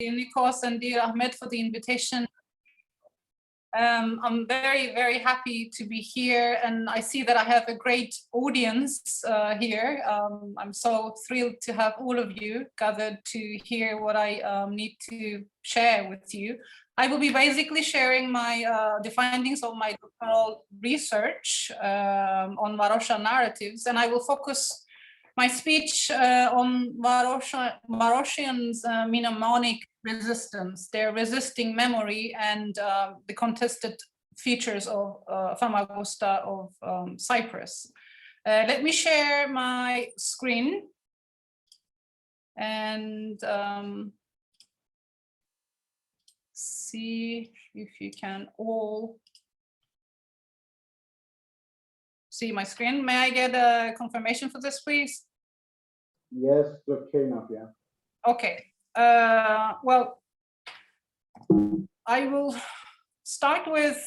Nikos and dear Ahmed, for the invitation. I'm very, very happy to be here, and I see that I have a great audience here. I'm so thrilled to have all of you gathered to hear what I need to share with you. I will be basically sharing the findings of my doctoral research on Varosha narratives, and I will focus my speech on Varoshians' mnemonic resistance, their resisting memory, and the contested features of Famagusta of Cyprus. Let me share my screen and see if you can all see my screen. May I get a confirmation for this, please? Yes, okay, Nafia. Okay. Well, I will start with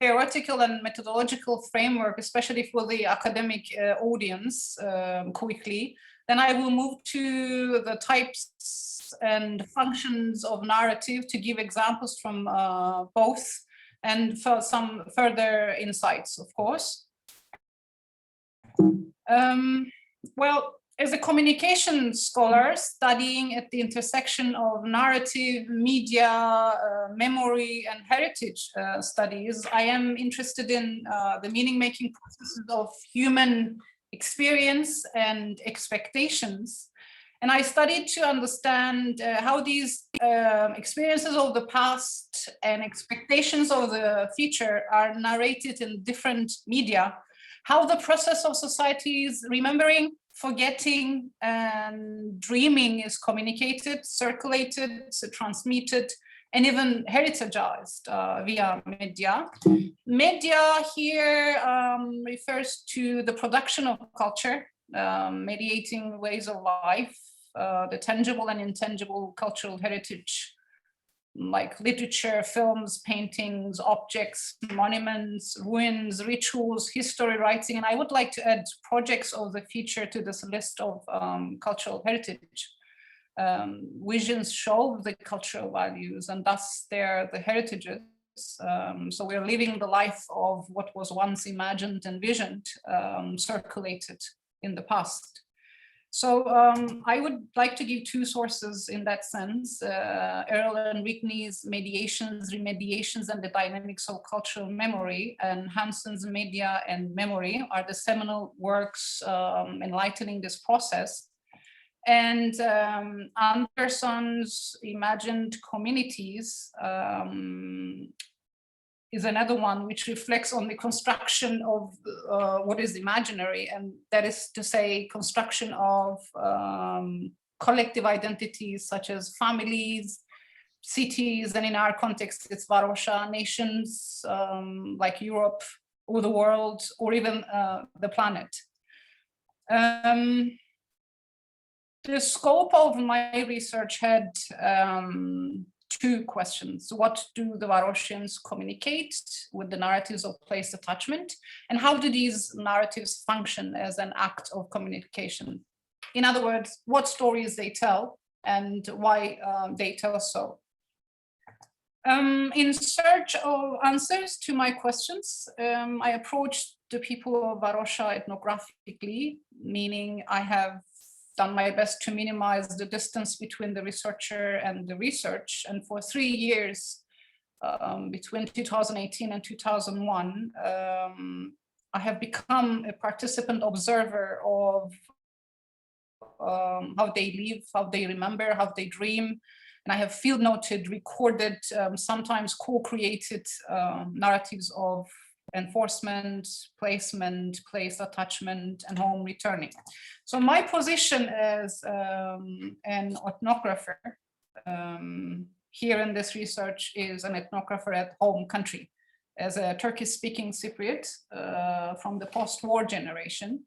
theoretical and methodological framework, especially for the academic audience, quickly. Then I will move to the types and functions of narrative to give examples from both, and for some further insights, of course. Well, as a communication scholar studying at the intersection of narrative, media, memory, and heritage studies, I am interested in the meaning-making processes of human experience and expectations. And I studied to understand how these experiences of the past and expectations of the future are narrated in different media, how the process of societies remembering, forgetting, and dreaming is communicated, circulated, transmitted, and even heritagized via media. Media here refers to the production of culture, mediating ways of life, the tangible and intangible cultural heritage, like literature, films, paintings, objects, monuments, ruins, rituals, history writing. And I would like to add projects of the future to this list of cultural heritage. Visions show the cultural values, and thus they're the heritages. So we're living the life of what was once imagined and visioned, circulated in the past. So I would like to give two sources in that sense. Earl and Rickney's Mediations, Remediations, and the Dynamics of Cultural Memory, and Hansen's Media and Memory are the seminal works enlightening this process. And Anderson's Imagined Communities is another one which reflects on the construction of what is imaginary, and that is to say construction of collective identities such as families, cities, and in our context it's Varosha, nations like Europe or the world or even the planet. The scope of my research had two questions. What do the Varoshians communicate with the narratives of place attachment? And how do these narratives function as an act of communication? In other words, what stories they tell and why they tell so. In search of answers to my questions, I approached the people of Varosha ethnographically, meaning I have done my best to minimize the distance between the researcher and the research. And for 3 years, between 2018 and 2001, I have become a participant observer of how they live, how they remember, how they dream. And I have field noted, recorded, sometimes co-created narratives of enforcement, placement, place attachment, and home returning. So my position as an ethnographer here in this research is an ethnographer at home country, as a Turkish-speaking Cypriot from the post-war generation,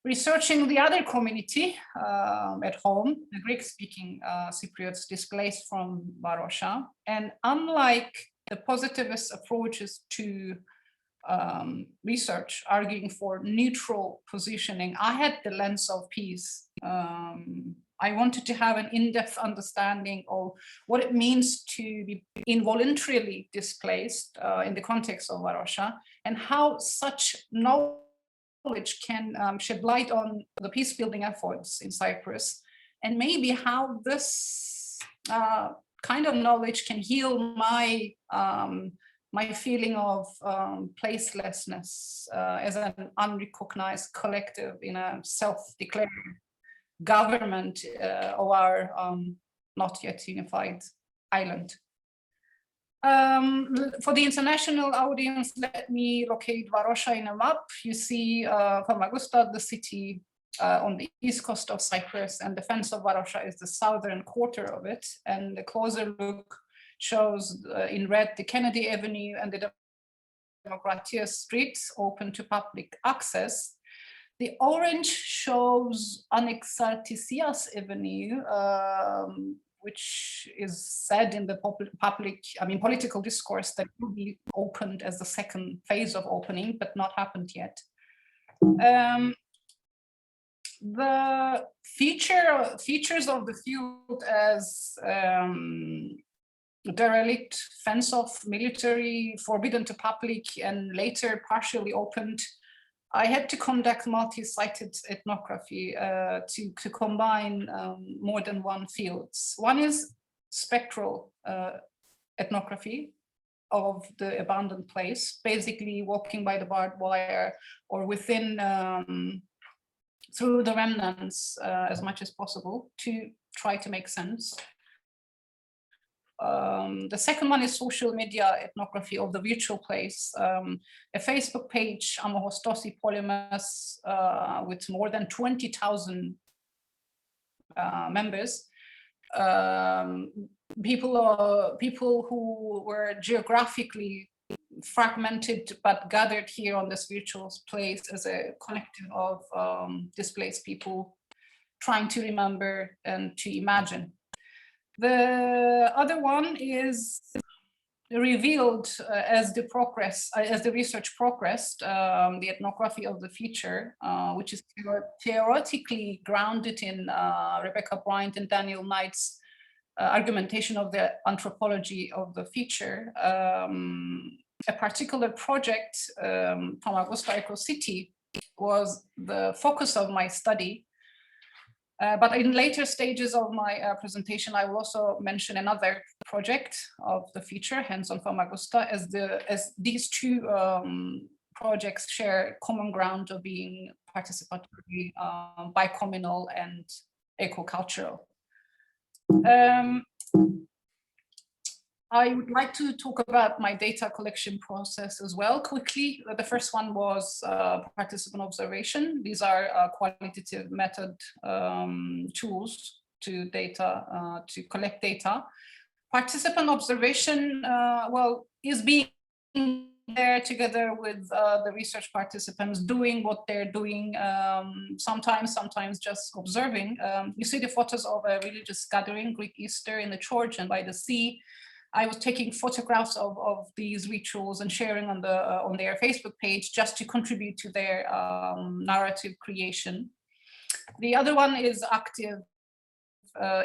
researching the other community at home, the Greek-speaking Cypriots displaced from Varosha. And unlike the positivist approaches to research, arguing for neutral positioning, I had the lens of peace. I wanted to have an in-depth understanding of what it means to be involuntarily displaced in the context of Varosha, and how such knowledge can shed light on the peace building efforts in Cyprus, and maybe how this kind of knowledge can heal my my feeling of placelessness as an unrecognized collective in a self-declared government of our not yet unified island. For the international audience, let me locate Varosha in a map. You see Famagusta, the city on the east coast of Cyprus, and the fence of Varosha is the southern quarter of it. And the closer look shows in red the Kennedy Avenue and the Demokratia Street open to public access. The orange shows Anexartisias Avenue, which is said in the political discourse that will be opened as the second phase of opening, but not happened yet. The features of the field as derelict, fence-off, military, forbidden to public, and later partially opened, I had to conduct multi-sited ethnography to combine more than one fields. One is spectral ethnography of the abandoned place, basically walking by the barbed wire or within, through the remnants as much as possible to try to make sense. The second one is social media ethnography of the virtual place. A Facebook page, Amohostosi Polymas, with more than 20,000 members. People who were geographically fragmented but gathered here on this virtual place as a collective of displaced people trying to remember and to imagine. The other one is revealed as the research progressed, the ethnography of the feature, which is theoretically grounded in Rebecca Bryant and Daniel Knight's argumentation of the anthropology of the feature. A particular project, Famagusta Eco City, was the focus of my study. But in later stages of my presentation, I will also mention another project of the feature, hands-on Famagusta, as these two projects share common ground of being participatory, bicommunal, and eco-cultural. I would like to talk about my data collection process as well quickly. The first one was participant observation. These are qualitative method tools to collect data. Participant observation, is being there together with the research participants, doing what they're doing, sometimes just observing. You see the photos of a religious gathering, Greek Easter in the church and by the sea. I was taking photographs of these rituals and sharing on their Facebook page just to contribute to their narrative creation. The other one is active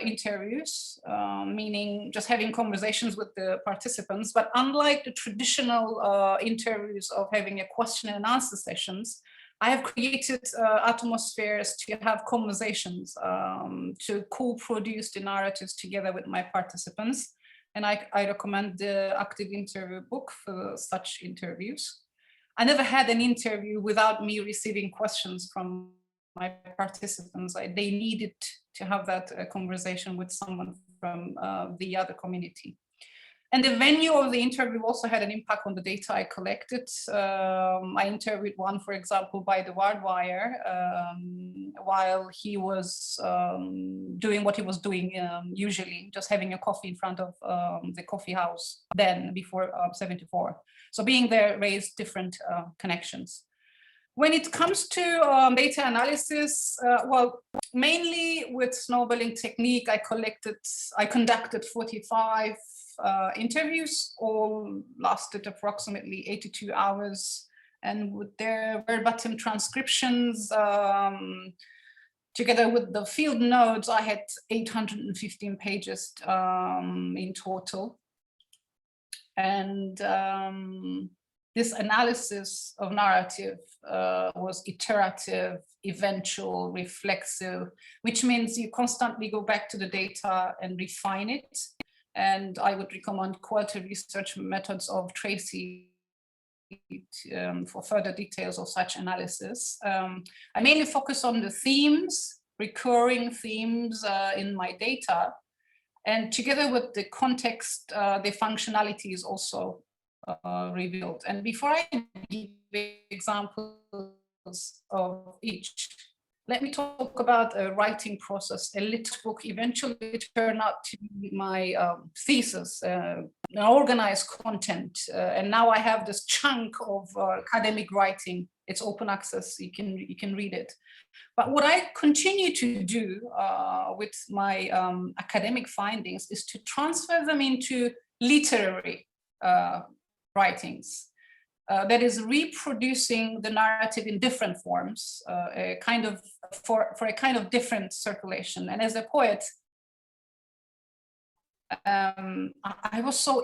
interviews, meaning just having conversations with the participants. But unlike the traditional interviews of having a question and answer sessions, I have created atmospheres to have conversations, to co-produce the narratives together with my participants. And I recommend the active interview book for such interviews. I never had an interview without me receiving questions from my participants. They needed to have that conversation with someone from the other community. And the venue of the interview also had an impact on the data I collected. I interviewed one, for example, by the barbed wire, while he was doing what he was doing usually, just having a coffee in front of the coffee house then, before 74. So being there raised different connections. When it comes to data analysis, mainly with snowballing technique, I conducted 45 interviews, all lasted approximately 82 hours, and with their verbatim transcriptions Together with the field notes, I had 815 pages in total. And this analysis of narrative was iterative, eventual, reflexive, which means you constantly go back to the data and refine it. And I would recommend quality research methods of Tracy for further details of such analysis. I mainly focus on the themes, recurring themes in my data. And together with the context, the functionality is also revealed. And before I give examples of each, let me talk about a writing process. A lit book eventually turned out to be my thesis, an organized content. And now I have this chunk of academic writing. It's open access, you can read it. But what I continue to do with my academic findings is to transfer them into literary writings. That is reproducing the narrative in different forms, for a kind of different circulation. And as a poet, I was so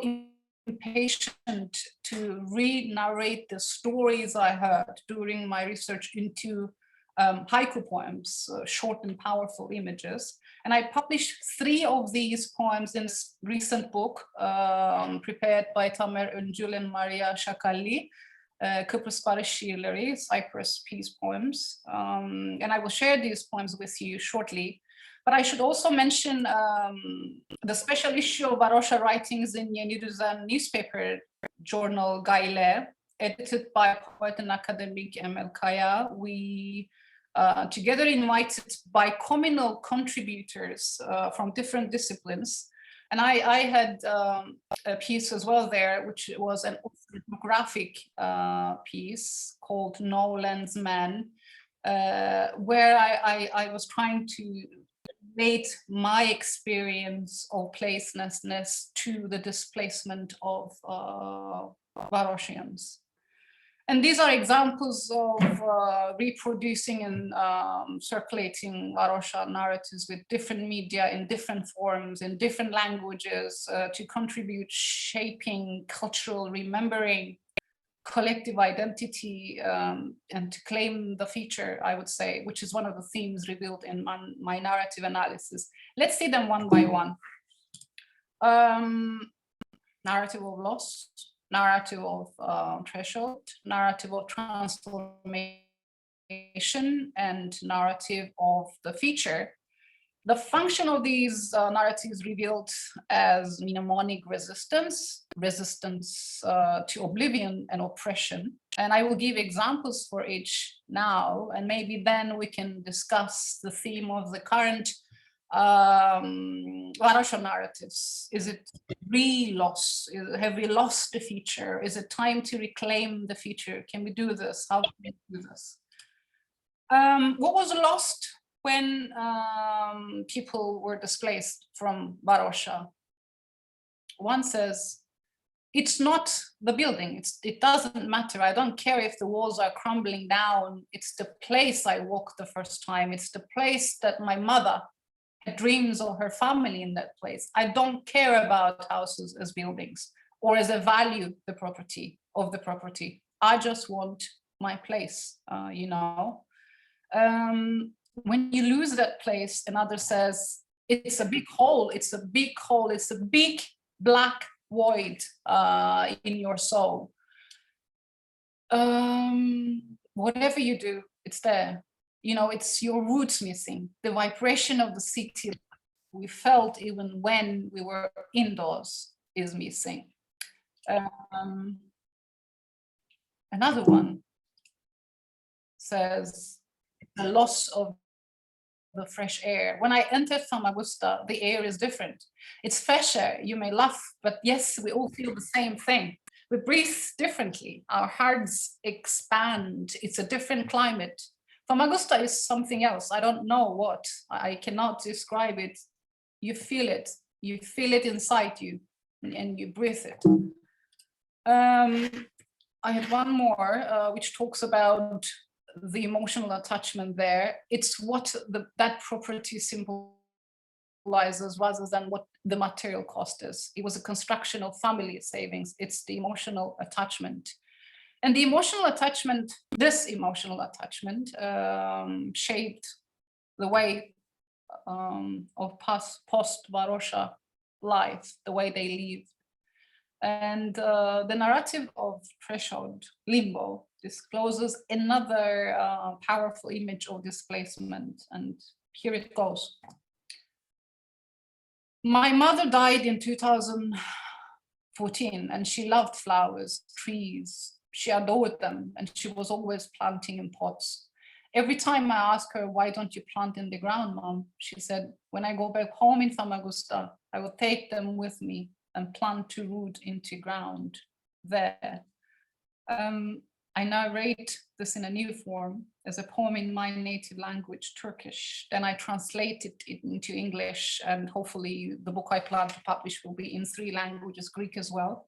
impatient to re-narrate the stories I heard during my research into haiku poems, short and powerful images. And I published 3 of these poems in this recent book prepared by Tamer Öncül and Maria Shakalli, Cyprus Barış Şiirleri, Cyprus peace poems. And I will share these poems with you shortly. But I should also mention the special issue of Varosha writings in Yeni Düzen newspaper journal Gayle, edited by poet and academic Emel Kaya. We together invited bicommunal contributors from different disciplines. And I had a piece as well there, which was an ethnographic piece called No Land's Man, where I was trying to relate my experience of placelessness to the displacement of Varoshians. And these are examples of reproducing and circulating Varosha narratives with different media in different forms, in different languages, to contribute shaping cultural remembering, collective identity, and to claim the feature, I would say, which is one of the themes revealed in my narrative analysis. Let's see them one by one. Narrative of loss, narrative of threshold, narrative of transformation, and narrative of the feature. The function of these narratives revealed as mnemonic resistance, to oblivion and oppression. And I will give examples for each now, and maybe then we can discuss the theme of the current Varosha narratives. Is it re-loss? Have we lost the feature? Is it time to reclaim the feature? Can we do this? How can we do this? What was lost when people were displaced from Varosha? One says, it's not the building, it doesn't matter. I don't care if the walls are crumbling down. It's the place I walked the first time. It's the place that my mother had dreams of her family in that place. I don't care about houses as buildings or as a value, the property of the property. I just want my place, you know. When you lose that place, another says, it's a big hole, it's a big hole, it's a big black void in your soul. Whatever you do, it's there. You know, it's your roots missing, the vibration of the city we felt even when we were indoors is missing. Another one says, the loss of the fresh air. When I entered Famagusta, the air is different. It's fresher, you may laugh, but yes, we all feel the same thing. We breathe differently, our hearts expand, it's a different climate. Famagusta is something else, I don't know what, I cannot describe it. You feel it inside you, and you breathe it. I had one more, which talks about the emotional attachment there. It's what that property symbolizes rather than what the material cost is. It was a construction of family savings. It's the emotional attachment. And the emotional attachment, this emotional attachment, shaped the way of post-Varosha life, the way they live. And the narrative of threshold, limbo, discloses another powerful image of displacement. And here it goes. My mother died in 2014, and she loved flowers, trees. She adored them, and she was always planting in pots. Every time I asked her, why don't you plant in the ground, Mom? She said, when I go back home in Famagusta, I will take them with me and plant to root into ground there. I narrate this in a new form as a poem in my native language, Turkish. Then I translated it into English, and hopefully the book I plan to publish will be in 3 languages, Greek as well.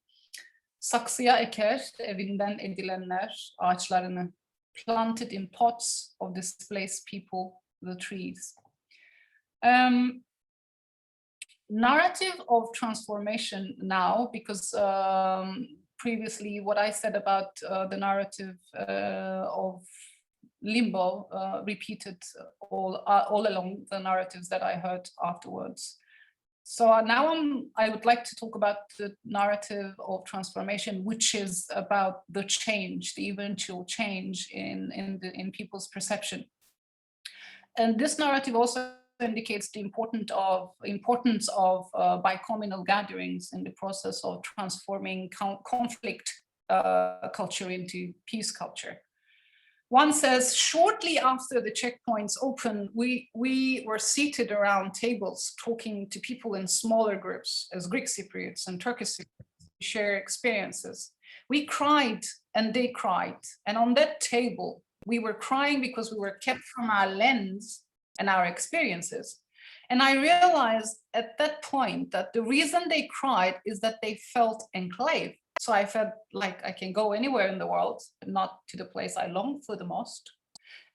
Saksıya eker, evinden edilenler, ağaçlarını, planted in pots of displaced people, the trees. Narrative of transformation now, because previously what I said about the narrative of limbo repeated all along the narratives that I heard afterwards. So now I would like to talk about the narrative of transformation, which is about the change, the eventual change in people's perception. And this narrative also indicates the importance of bicommunal gatherings in the process of transforming conflict culture into peace culture. One says, shortly after the checkpoints opened, we were seated around tables talking to people in smaller groups as Greek Cypriots and Turkish Cypriots to share experiences. We cried and they cried. And on that table, we were crying because we were kept from our lens and our experiences. And I realized at that point that the reason they cried is that they felt enclaved. So I felt like I can go anywhere in the world, but not to the place I long for the most.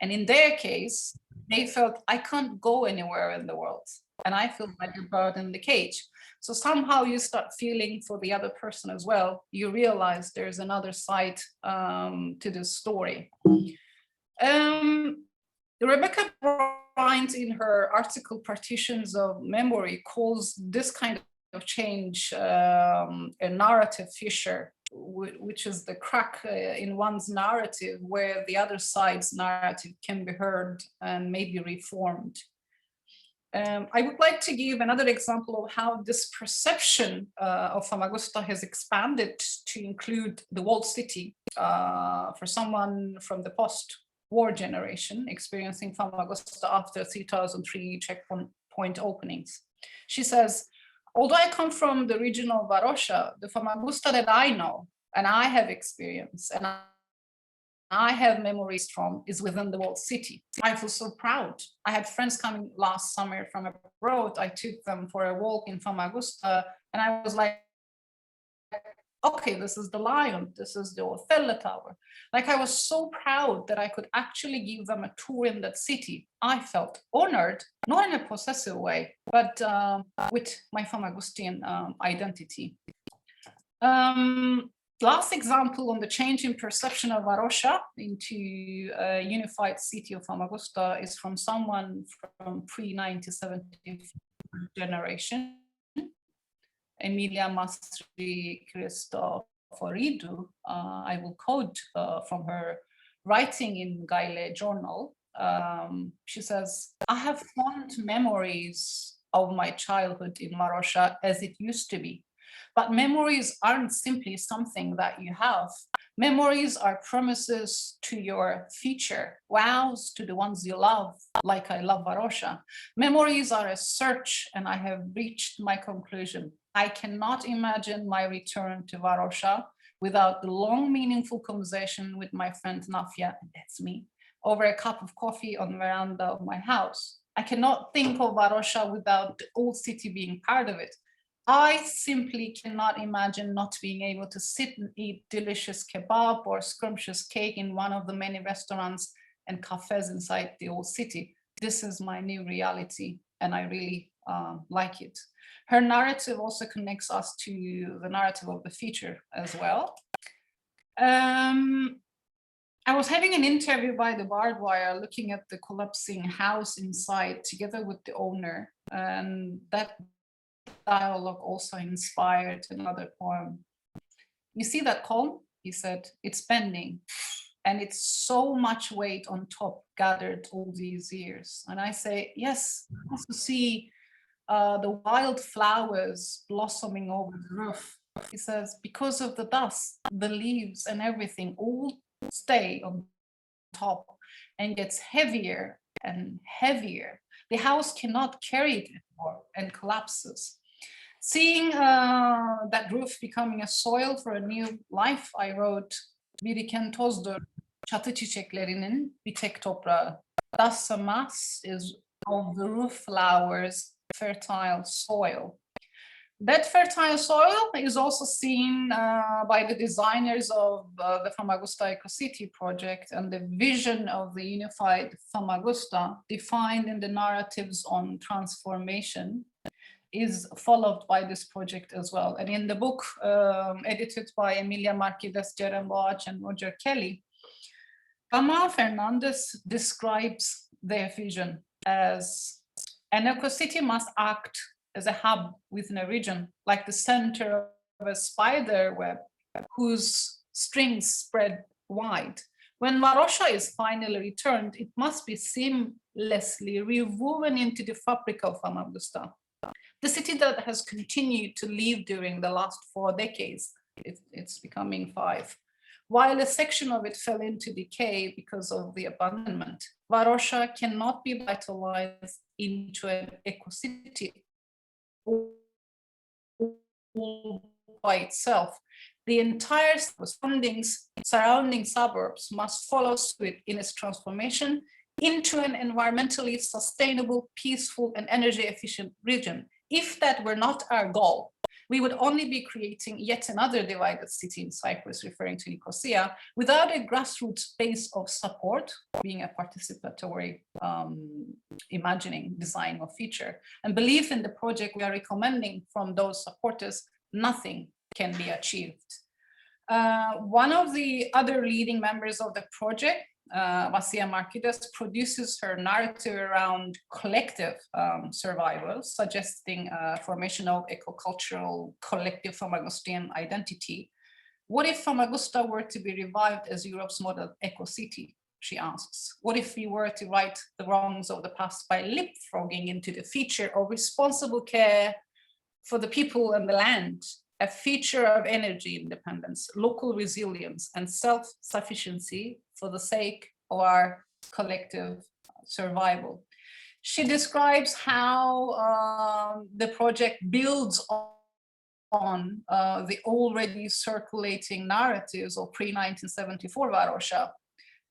And in their case, they felt I can't go anywhere in the world. And I feel like a bird in the cage. So somehow you start feeling for the other person as well. You realize there's another side to this story. Rebecca Bryant, in her article Partitions of Memory, calls this kind of change a narrative fissure, which is the crack in one's narrative where the other side's narrative can be heard and maybe reformed. I would like to give another example of how this perception of Famagusta has expanded to include the walled city for someone from the post-war generation experiencing Famagusta after 3003 checkpoint openings. She says, although I come from the region of Varosha, the Famagusta that I know and I have experienced and I have memories from is within the walled city. I feel so proud. I had friends coming last summer from abroad. I took them for a walk in Famagusta and I was like, okay, this is the Lion, this is the Othello Tower. Like I was so proud that I could actually give them a tour in that city. I felt honored, not in a possessive way, but with my Famagustian identity. Last example on the change in perception of Varosha into a unified city of Famagusta is from someone from pre-1970 generation, Emilia Mastri Cristoforidou. I will quote from her writing in Gaile Journal. She says, I have fond memories of my childhood in Varosha as it used to be. But memories aren't simply something that you have. Memories are promises to your future, vows to the ones you love, like I love Varosha. Memories are a search, and I have reached my conclusion. I cannot imagine my return to Varosha without the long, meaningful conversation with my friend Nafia, and that's me, over a cup of coffee on the veranda of my house. I cannot think of Varosha without the old city being part of it. I simply cannot imagine not being able to sit and eat delicious kebab or scrumptious cake in one of the many restaurants and cafes inside the old city. This is my new reality, and I really like it. Her narrative also connects us to the narrative of the future as well. I was having an interview by the barbed wire looking at the collapsing house inside together with the owner, and that dialogue also inspired another poem. You see that column? He said, it's bending, and it's so much weight on top gathered all these years. And I say, yes, to see the wild flowers blossoming over the roof. He says, because of the dust, the leaves and everything all stay on top and gets heavier and heavier. The house cannot carry it anymore and collapses. Seeing that roof becoming a soil for a new life, I wrote, biriken tozdur, çatı çiçeklerinin bir tek toprağı. Thus a mass is of the roof flowers, fertile soil. That fertile soil is also seen by the designers of the Famagusta Eco-City project, and the vision of the unified Famagusta defined in the narratives on transformation is followed by this project as well. And in the book edited by Emilia Marquez, Jerem Boach, and Roger Kelly, Ama Fernandez describes their vision as an eco-city must act as a hub within a region, like the center of a spider web whose strings spread wide. When Varosha is finally returned, it must be seamlessly rewoven into the fabric of Famagusta. The city that has continued to live during the last 4 decades, it's becoming 5, while a section of it fell into decay because of the abandonment. Varosha cannot be vitalized into an eco-city by itself. The entire surrounding suburbs must follow suit in its transformation into an environmentally sustainable, peaceful, and energy efficient region. If that were not our goal, we would only be creating yet another divided city in Cyprus, referring to Nicosia, without a grassroots base of support, being a participatory imagining, design, or feature, and belief in the project we are recommending from those supporters, nothing can be achieved. One of the other leading members of the project, Nafia Akdeniz, produces her narrative around collective survival, suggesting formation of eco-cultural collective Famagustian identity. What if Famagusta were to be revived as Europe's model eco-city, she asks? What if we were to right the wrongs of the past by leapfrogging into the feature of responsible care for the people and the land, a feature of energy independence, local resilience, and self-sufficiency for the sake of our collective survival? She describes how the project builds on the already circulating narratives of pre-1974 Varosha.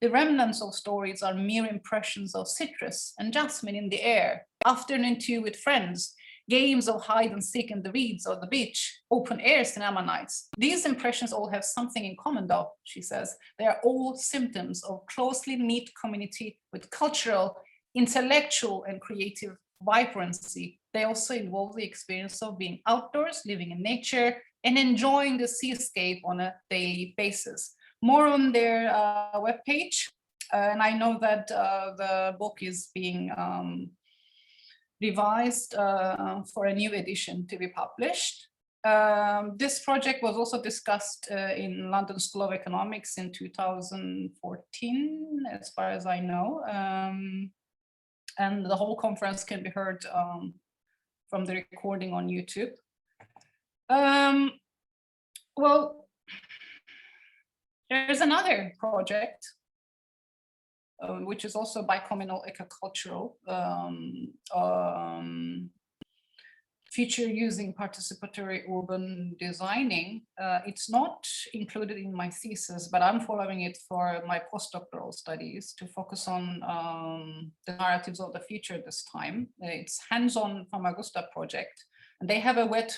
The remnants of stories are mere impressions of citrus and jasmine in the air, afternoon tea with friends, games of hide and seek in the reeds or the beach, open air cinema nights. These impressions all have something in common though, she says. They are all symptoms of closely knit community with cultural, intellectual, and creative vibrancy. They also involve the experience of being outdoors, living in nature, and enjoying the seascape on a daily basis. More on their webpage, and I know that the book is being revised for a new edition to be published. This project was also discussed in London School of Economics in 2014, as far as I know. And the whole conference can be heard from the recording on YouTube. Well, there's another project which is also bicommunal eco-cultural, feature using participatory urban designing. It's not included in my thesis, but I'm following it for my postdoctoral studies to focus on the narratives of the future this time. It's hands-on Famagusta project. And they have a web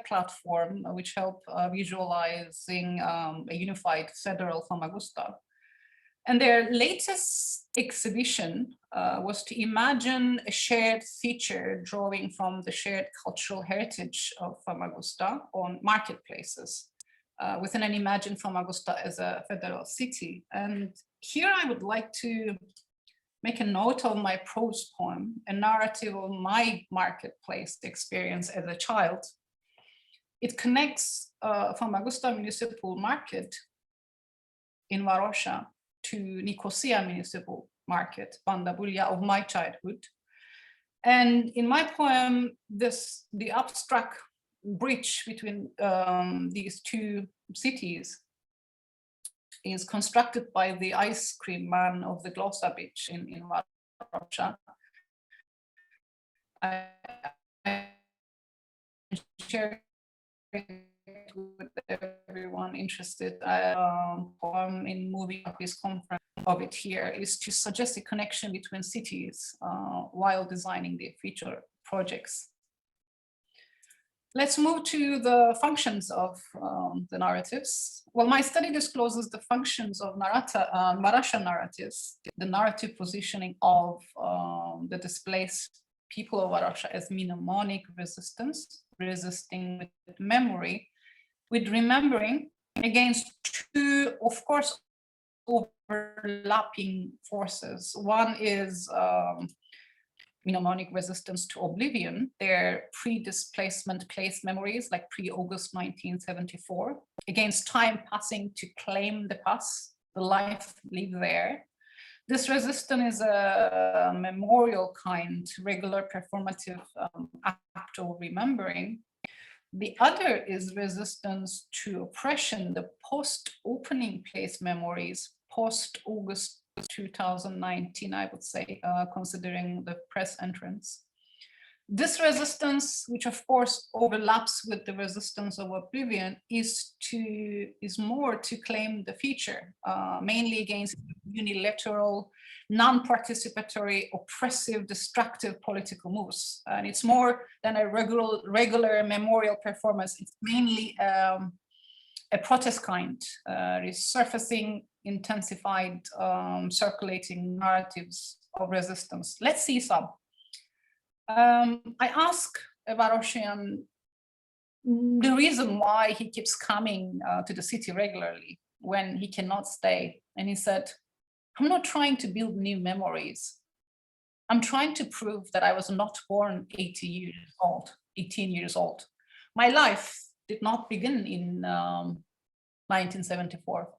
platform which help visualizing a unified federal Famagusta. And their latest exhibition was to imagine a shared feature drawing from the shared cultural heritage of Famagusta on marketplaces, within an imagined Famagusta as a federal city. And here I would like to make a note of my prose poem, a narrative of my marketplace experience as a child. It connects Famagusta Municipal Market in Varosha to Nicosia Municipal Market, Bandabulya, of my childhood. And in my poem, the abstract bridge between these two cities is constructed by the ice cream man of the Glossa Beach in Varosha. I share it with everyone interested. Poem in moving up this conference of it here is to suggest a connection between cities while designing the feature projects. Let's move to the functions of the narratives. Well, my study discloses the functions of Varosha narratives, the narrative positioning of the displaced people of Varosha as mnemonic resistance, resisting with memory, with remembering against two, of course, overlapping forces. One is mnemonic resistance to oblivion, their pre-displacement place memories, like pre-August 1974, against time passing to claim the past, the life lived there. This resistance is a memorial kind, regular performative act of remembering. The other is resistance to oppression, the post-opening place memories, post-August 2019, I would say, considering the press entrance. This resistance, which of course overlaps with the resistance of oblivion, is more to claim the feature, mainly against unilateral, non-participatory, oppressive, destructive political moves. And it's more than a regular memorial performance. It's mainly a protest kind, resurfacing intensified circulating narratives of resistance. Let's see some. I ask a Varoshian the reason why he keeps coming to the city regularly when he cannot stay. And he said, I'm not trying to build new memories. I'm trying to prove that I was not born 18 years old. My life did not begin in 1974.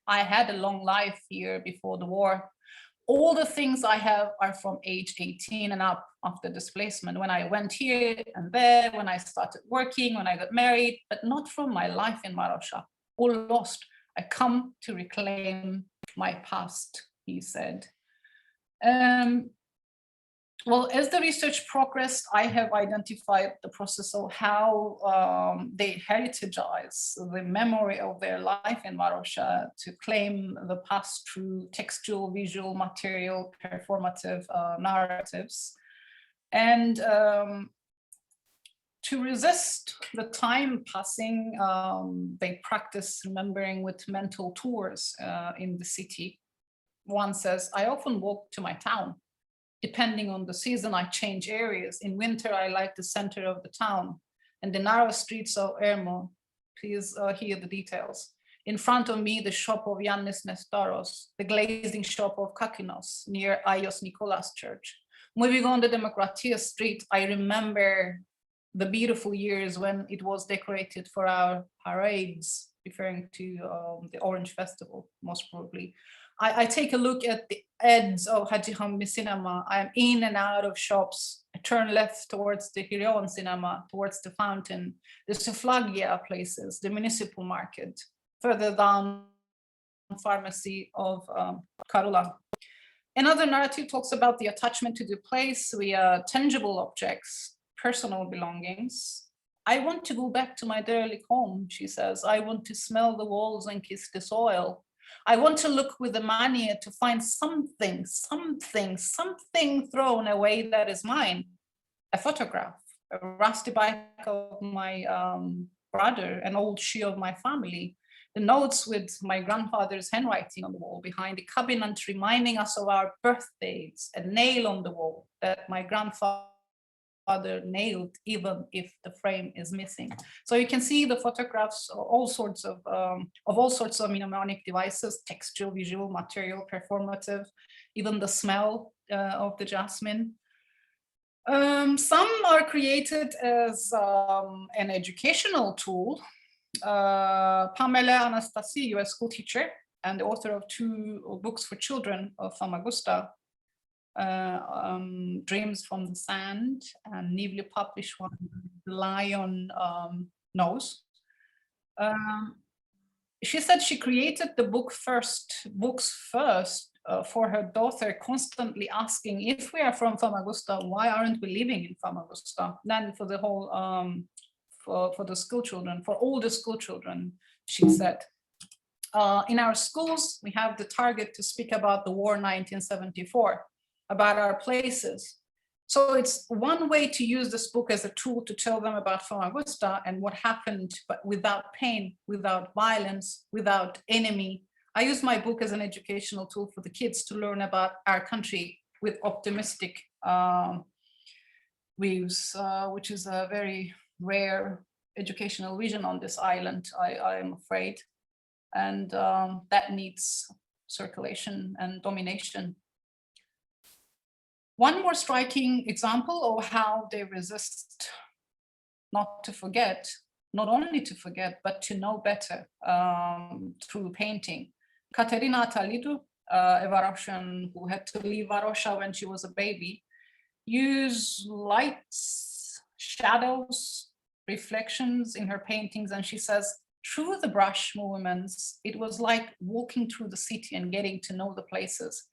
I had a long life here before the war. All the things I have are from age 18 and up after displacement, when I went here and there, when I started working, when I got married, but not from my life in Varosha. All lost. I come to reclaim my past, he said. Well, as the research progressed, I have identified the process of how they heritagize the memory of their life in Varosha to claim the past through textual, visual, material, performative narratives. And to resist the time passing, they practice remembering with mental tours in the city. One says, I often walk to my town. Depending on the season, I change areas. In winter, I like the center of the town and the narrow streets of Ermo. Please hear the details. In front of me, the shop of Yannis Nestoros, the glazing shop of Kakinos near Ayos Nikolaos Church. Moving on the Demokratia Street, I remember the beautiful years when it was decorated for our parades, referring to the Orange Festival, most probably. I take a look at the ads of Haji Hamdi Cinema. I'm in and out of shops. I turn left towards the Hirion Cinema, towards the fountain, the Suflagia places, the municipal market, further down, pharmacy of Karula. Another narrative talks about the attachment to the place via tangible objects, personal belongings. I want to go back to my derelict home, she says. I want to smell the walls and kiss the soil. I want to look with a mania to find something thrown away that is mine. A photograph, a rusty bike of my brother, an old shoe of my family, The notes with my grandfather's handwriting on the wall behind the cabinet reminding us of our birth dates, a nail on the wall that my grandfather nailed even if the frame is missing. So you can see the photographs, all sorts of mnemonic devices, textual, visual, material, performative, even the smell of the jasmine. Some are created as an educational tool. Pamela Anastasi, a school teacher and the author of 2 books for children of Famagusta, Dreams from the Sand, and newly published one, The Lion Knows. She said she created the books first for her daughter, constantly asking, if we are from Famagusta, why aren't we living in Famagusta? Then for the whole, for the school children, for all the school children, she said. In our schools, we have the target to speak about the war 1974, about our places. So it's one way to use this book as a tool to tell them about Famagusta and what happened, but without pain, without violence, without enemy. I use my book as an educational tool for the kids to learn about our country with optimistic views, which is a very rare educational vision on this island, I am afraid. And that needs circulation and domination. One more striking example of how they resist not to forget, not only to forget, but to know better through painting. Katerina Talidou, a Varoshian who had to leave Varosha when she was a baby, used lights, shadows, reflections in her paintings, and she says, through the brush movements, it was like walking through the city and getting to know the places.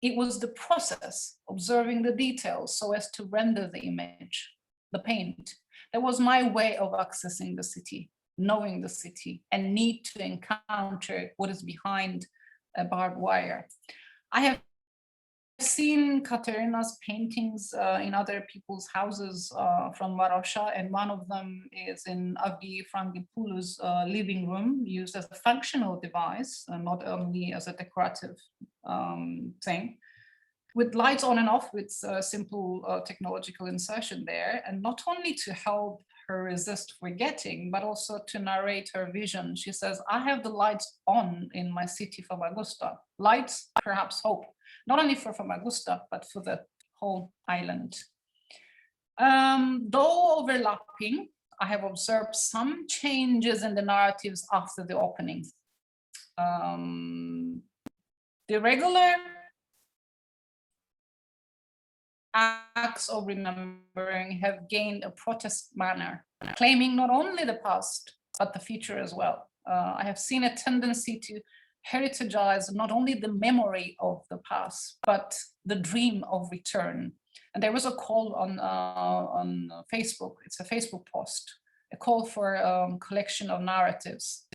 It was the process, observing the details so as to render the image, the paint. That was my way of accessing the city, knowing the city, and need to encounter what is behind a barbed wire. I have seen Katerina's paintings in other people's houses from Varosha, and one of them is in Avgi Frangipoulou's living room, used as a functional device, and not only as a decorative thing, with lights on and off, with simple technological insertion there, and not only to help her resist forgetting, but also to narrate her vision. She says, I have the lights on in my city, Famagusta. Lights, perhaps hope, not only for Famagusta, but for the whole island. Though overlapping, I have observed some changes in the narratives after the openings. The regular acts of remembering have gained a protest manner, claiming not only the past, but the future as well. I have seen a tendency to heritagize not only the memory of the past, but the dream of return. And there was a call on Facebook, it's a Facebook post, a call for a collection of narratives.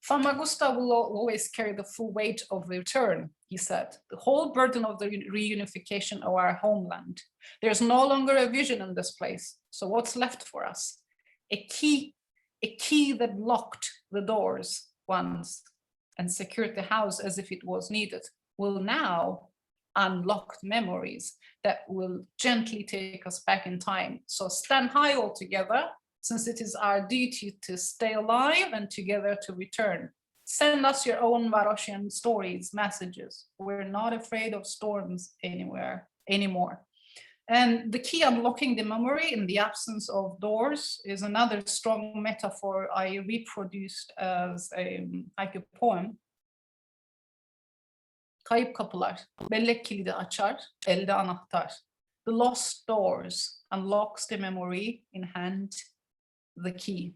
Famagusta will always carry the full weight of return, he said, the whole burden of the reunification of our homeland. There's no longer a vision in this place. So what's left for us? A key that locked the doors once and secured the house as if it was needed, will now unlock memories that will gently take us back in time. So stand high all together, since it is our duty to stay alive and together to return. Send us your own Varoshian stories, messages. We're not afraid of storms anymore. And the key unlocking the memory in the absence of doors is another strong metaphor I reproduced as a haiku poem. Kayıp kapılar, bellek kilidi açar, elde anahtar. The lost doors unlocks the memory, in hand the key.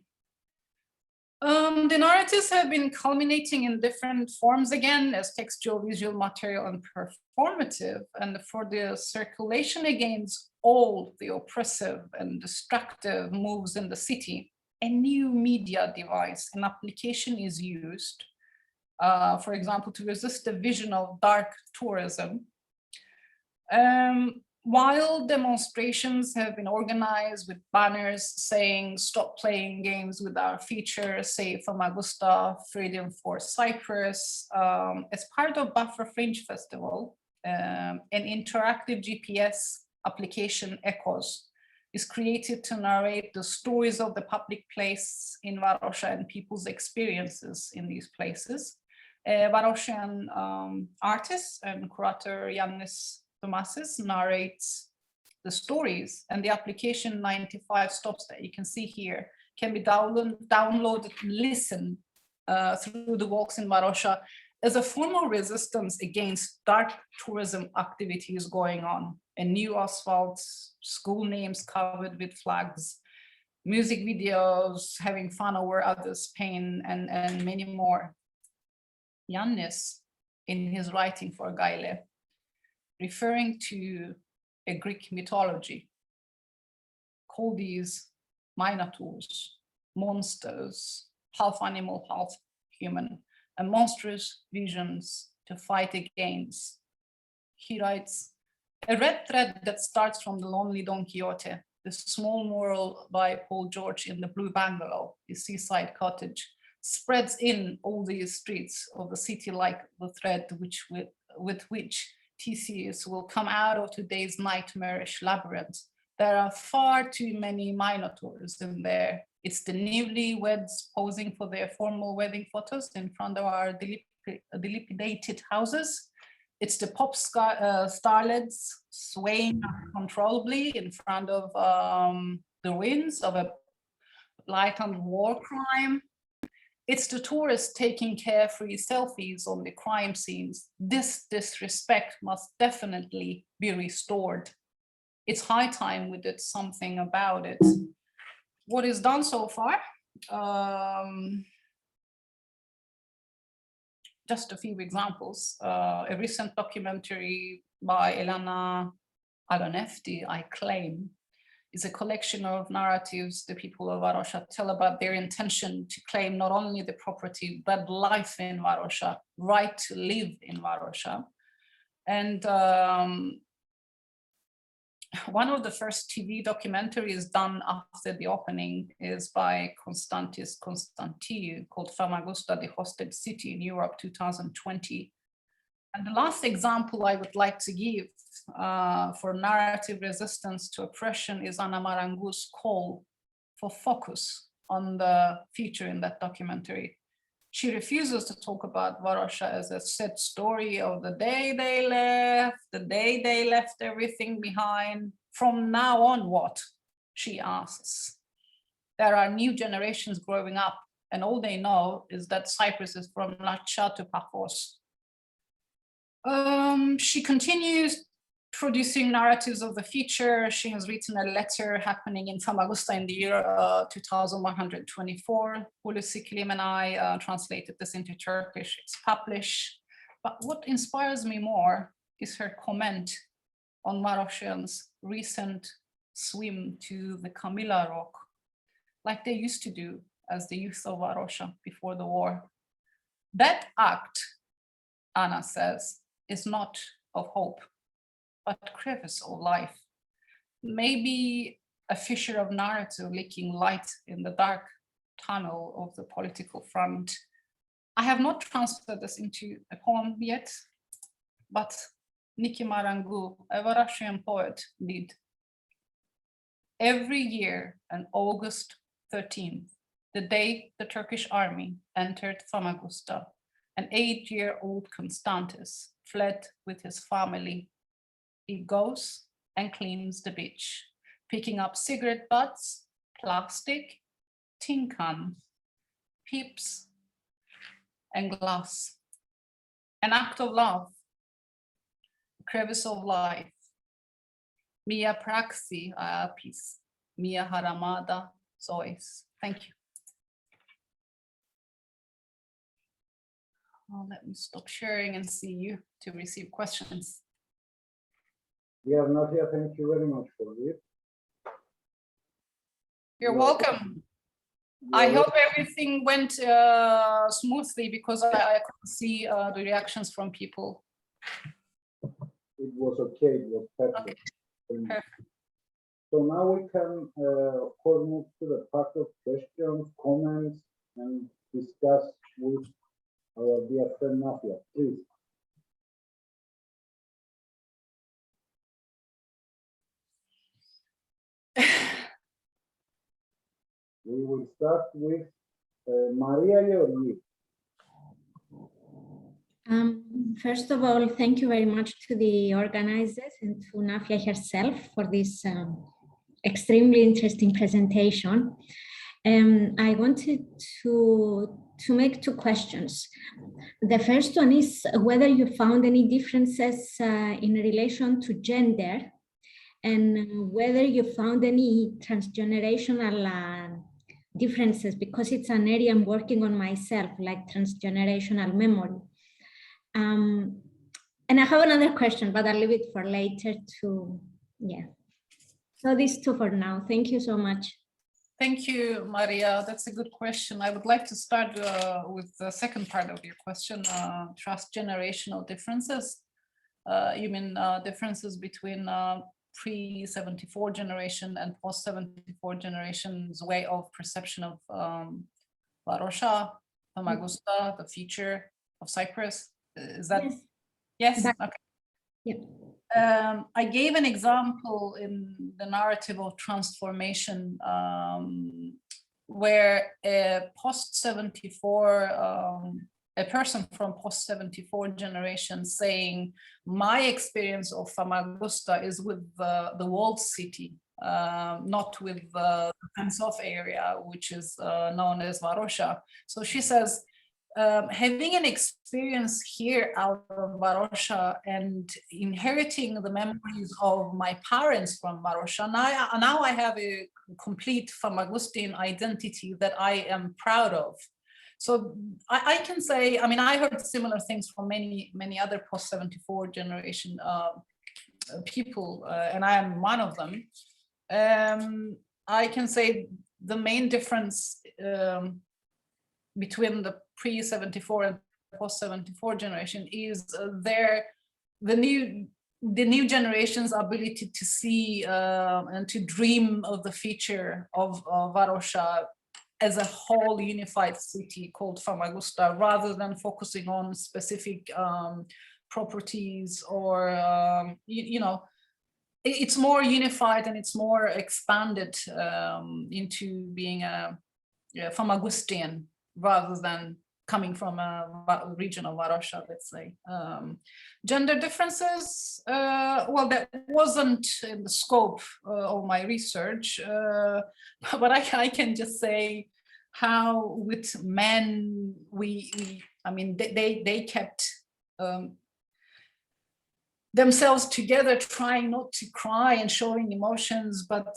The narratives have been culminating in different forms again as textual, visual, material, and performative. And for the circulation against all the oppressive and destructive moves in the city, a new media device, an application is used, for example, to resist the vision of dark tourism. While demonstrations have been organized with banners saying stop playing games with our feature, say Famagusta, Freedom for Cyprus, as part of Buffer Fringe Festival, an interactive GPS application Echoes is created to narrate the stories of the public place in Varosha and people's experiences in these places. Varoshian artist and curator Yannis narrates the stories, and the application 95 stops that you can see here can be downloaded and listened through the walks in Varosha as a form of resistance against dark tourism activities going on. A new asphalt, school names covered with flags, music videos, having fun over others' pain, and many more. Yannis, in his writing for Gaile, referring to a Greek mythology, called these minotaurs, monsters, half animal, half human, and monstrous visions to fight against. He writes, a red thread that starts from the lonely Don Quixote, the small mural by Paul George in the Blue Bungalow, the seaside cottage, spreads in all these streets of the city like the thread with which Theseus will come out of today's nightmarish labyrinth. There are far too many minotaurs in there. It's the newlyweds posing for their formal wedding photos in front of our dilapidated houses. It's the pop starlets swaying uncontrollably in front of the ruins of a blackened war crime. It's the tourists taking carefree selfies on the crime scenes. This disrespect must definitely be restored. It's high time we did something about it. What is done so far? Just a few examples. A recent documentary by Elena Alonefti, I Claim, is a collection of narratives the people of Varosha tell about their intention to claim not only the property, but life in Varosha, right to live in Varosha. And one of the first TV documentaries done after the opening is by Konstantis Konstantiou, called Famagusta, the Hosted City in Europe 2020. And the last example I would like to give for narrative resistance to oppression is Anna Marangu's call for focus on the future in that documentary. She refuses to talk about Varosha as a set story of the day they left everything behind. From now on, what? She asks. There are new generations growing up, and all they know is that Cyprus is from Latcha to Paphos. She continues producing narratives of the future. She has written a letter happening in Famagusta in the year 2124. Hulusi Kilim and I translated this into Turkish. It's published. But what inspires me more is her comment on Varoshians' recent swim to the Camilla Rock, like they used to do as the youth of Varosha before the war. That act, Anna says, is not of hope, but crevice of life. Maybe a fissure of narrative leaking light in the dark tunnel of the political front. I have not transferred this into a poem yet, but Niki Marangu, a Varoshian poet, did. Every year on August 13th, the day the Turkish army entered Famagusta, an 8-year-old Constantis fled with his family. He goes and cleans the beach, picking up cigarette butts, plastic, tin can, pips, and glass. An act of love, a crevice of life. Mia praxi apis, mia haramada sois. Thank you. Well, let me stop sharing and see you to receive questions. Yeah, Nafia, thank you very much for this. You're welcome. I hope everything went smoothly, because I couldn't see the reactions from people. It was okay, it was perfect. Okay. Thank you. Perfect. So now we can, of course, move to the part of questions, comments, and discuss with our dear friend Nafia. Please. We will start with Maria Georgi. First of all, thank you very much to the organizers and to Nafia herself for this extremely interesting presentation. I wanted to make two questions. The first one is whether you found any differences in relation to gender, and whether you found any transgenerational differences, because it's an area I'm working on myself, like transgenerational memory. And I have another question, but I'll leave it for later to, yeah. So these two for now. Thank you so much. Thank you, Maria. That's a good question. I would like to start with the second part of your question, transgenerational differences. You mean differences between pre-74 generation and post-74 generation's way of perception of Varosha, Famagusta, the future of Cyprus? Is that? Yes. Okay. Yeah. I gave an example in the narrative of transformation where a post-74, a person from post-74 generation saying, my experience of Famagusta is with the walled city, not with the fenced-off area, which is known as Varosha. So she says, having an experience here out of Varosha and inheriting the memories of my parents from Varosha, now I have a complete Famagustan identity that I am proud of. So I can say, I mean, I heard similar things from many other post-74 generation people, and I am one of them. I can say the main difference between the pre-74 and post-74 generation is the new generation's ability to see and to dream of the future of Varosha as a whole unified city called Famagusta, rather than focusing on specific properties or you know, it's more unified and it's more expanded into being a Famagustian rather than coming from a region of Varosha, let's say. Gender differences, well, that wasn't in the scope of my research, but I can just say how with men, I mean, they kept themselves together, trying not to cry and showing emotions, but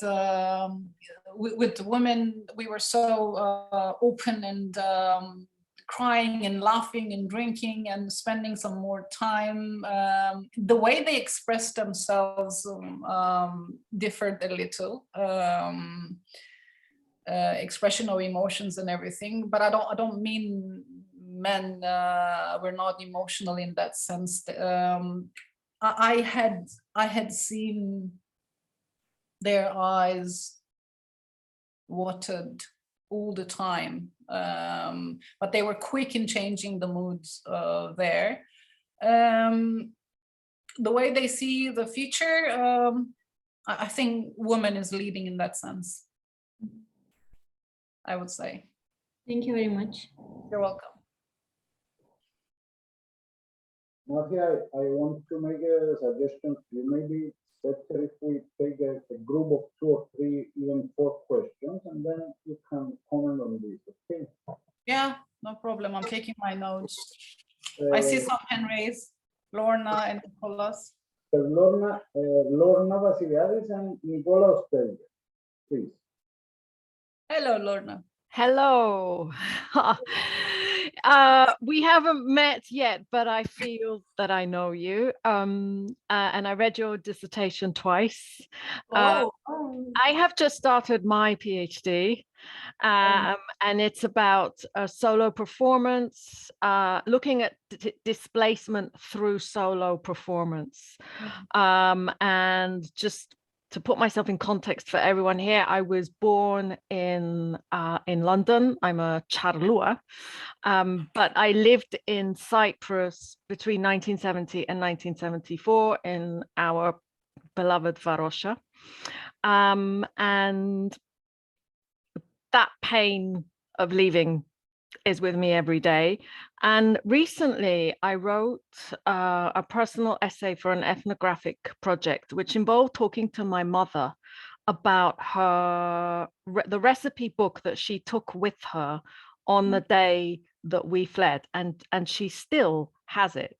with women, we were so open and crying and laughing and drinking and spending some more time. The way they expressed themselves differed a little, expression of emotions and everything, but I don't mean men were not emotional in that sense. I had seen their eyes watered all the time, but they were quick in changing the moods there. The way they see the future, I think woman is leading in that sense, I would say. Thank you very much. You're welcome. Nafia, I want to make a suggestion. You maybe better if we take a group of 2 or 3, even 4 questions, and then you can comment on this, okay? Yeah, no problem. I'm taking my notes. I see some hand raised, Lorna and Nicholas. Lorna Vasiliadis and Nicola Ostelia, please. Hello, Lorna. Hello. We haven't met yet, but I feel that I know you. And I read your dissertation twice. I have just started my PhD, and it's about solo performance, looking at displacement through solo performance, and just to put myself in context for everyone here, I was born in London. I'm a Charlua, but I lived in Cyprus between 1970 and 1974 in our beloved Varosha. And that pain of leaving is with me every day. And recently I wrote a personal essay for an ethnographic project, which involved talking to my mother about the recipe book that she took with her on the day that we fled, and she still has it.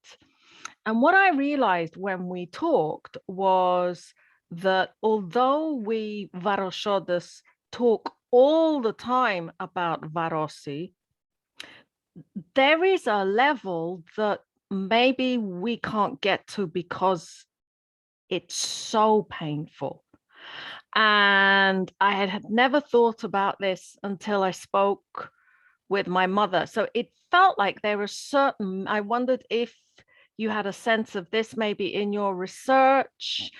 And what I realized when we talked was that although we Varoshodas talk all the time about Varosi, there is a level that maybe we can't get to because it's so painful. And I had never thought about this until I spoke with my mother. So it felt like there was certain, I wondered if you had a sense of this maybe in your research.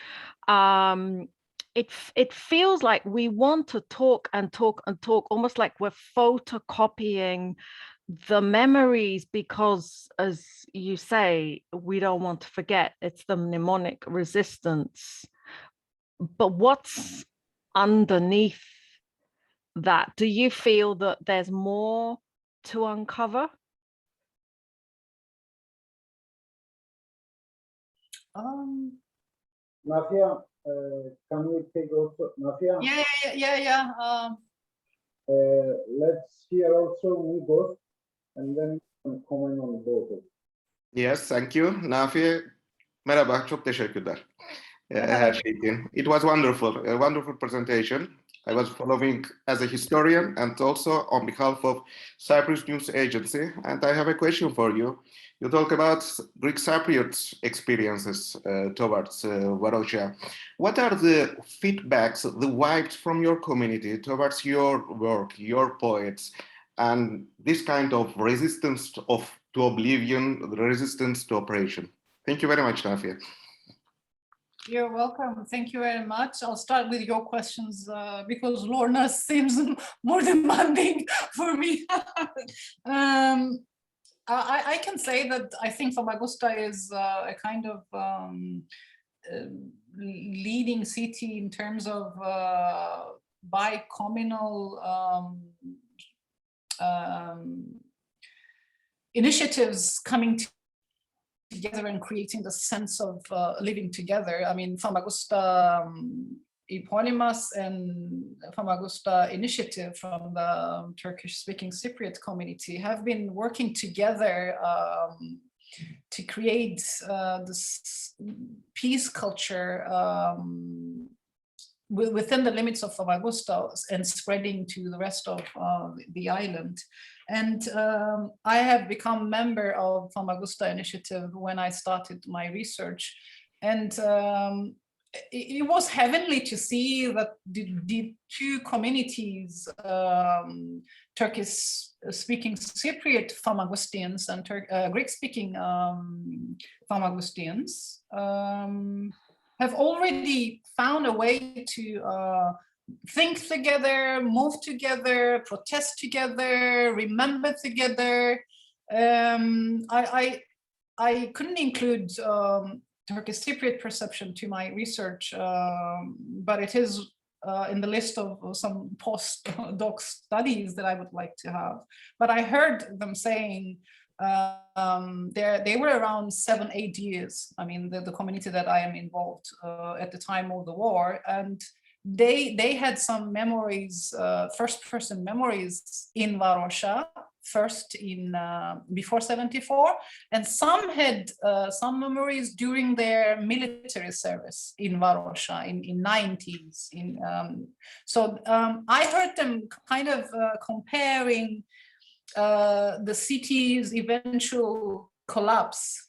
It feels like we want to talk and talk and talk, almost like we're photocopying the memories because, as you say, we don't want to forget. It's the mnemonic resistance. But what's underneath that? Do you feel that there's more to uncover? Nafia, can we take also Nafia? Yeah. Let's hear also Nigos, and then comment on both. Yes, thank you. Nafia, merhaba, çok teşekkürler her şey için. It was wonderful, a wonderful presentation. I was following as a historian and also on behalf of Cyprus News Agency, and I have a question for you. You talk about Greek Cypriot experiences towards Varosha. What are the feedbacks, the vibes from your community towards your work, your poets, and this kind of resistance to oblivion, the resistance to oppression? Thank you very much, Nafia. You're welcome. Thank you very much. I'll start with your questions because Lorna seems more demanding for me. I can say that I think Famagusta is a kind of leading city in terms of bicommunal initiatives coming together and creating the sense of living together. I mean, Famagusta Eponymous and Famagusta initiative from the Turkish speaking Cypriot community have been working together to create this peace culture within the limits of Famagusta and spreading to the rest of the island. And I have become member of Famagusta initiative when I started my research. And it was heavenly to see that the two communities, Turkish speaking Cypriot Famagustians and Greek speaking Famagustians have already found a way to think together, move together, protest together, remember together. I couldn't include Turkish Cypriot perception to my research, but it is in the list of some post-doc studies that I would like to have. But I heard them saying they were around 7-8 years. I mean, the community that I am involved at the time of the war, and they had some memories, first-person memories in Varosha, first in before 74, and some had some memories during their military service in Varosha in 90s. So I heard them kind of comparing the city's eventual collapse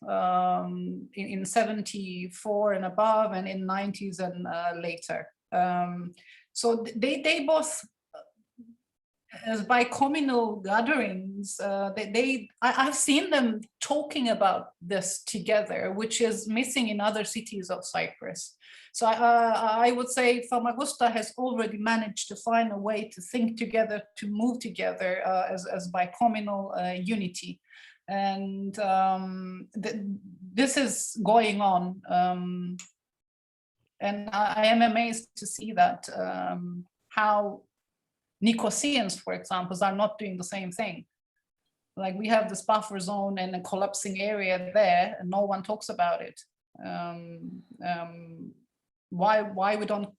in 74 and above, and in 90s and later. So they both as by communal gatherings. I've seen them talking about this together, which is missing in other cities of Cyprus. So I would say Famagusta has already managed to find a way to think together, to move together as by communal unity. And this is going on. And I am amazed to see that how Nicosians, for example, are not doing the same thing. Like we have this buffer zone and a collapsing area there, and no one talks about it. Why we don't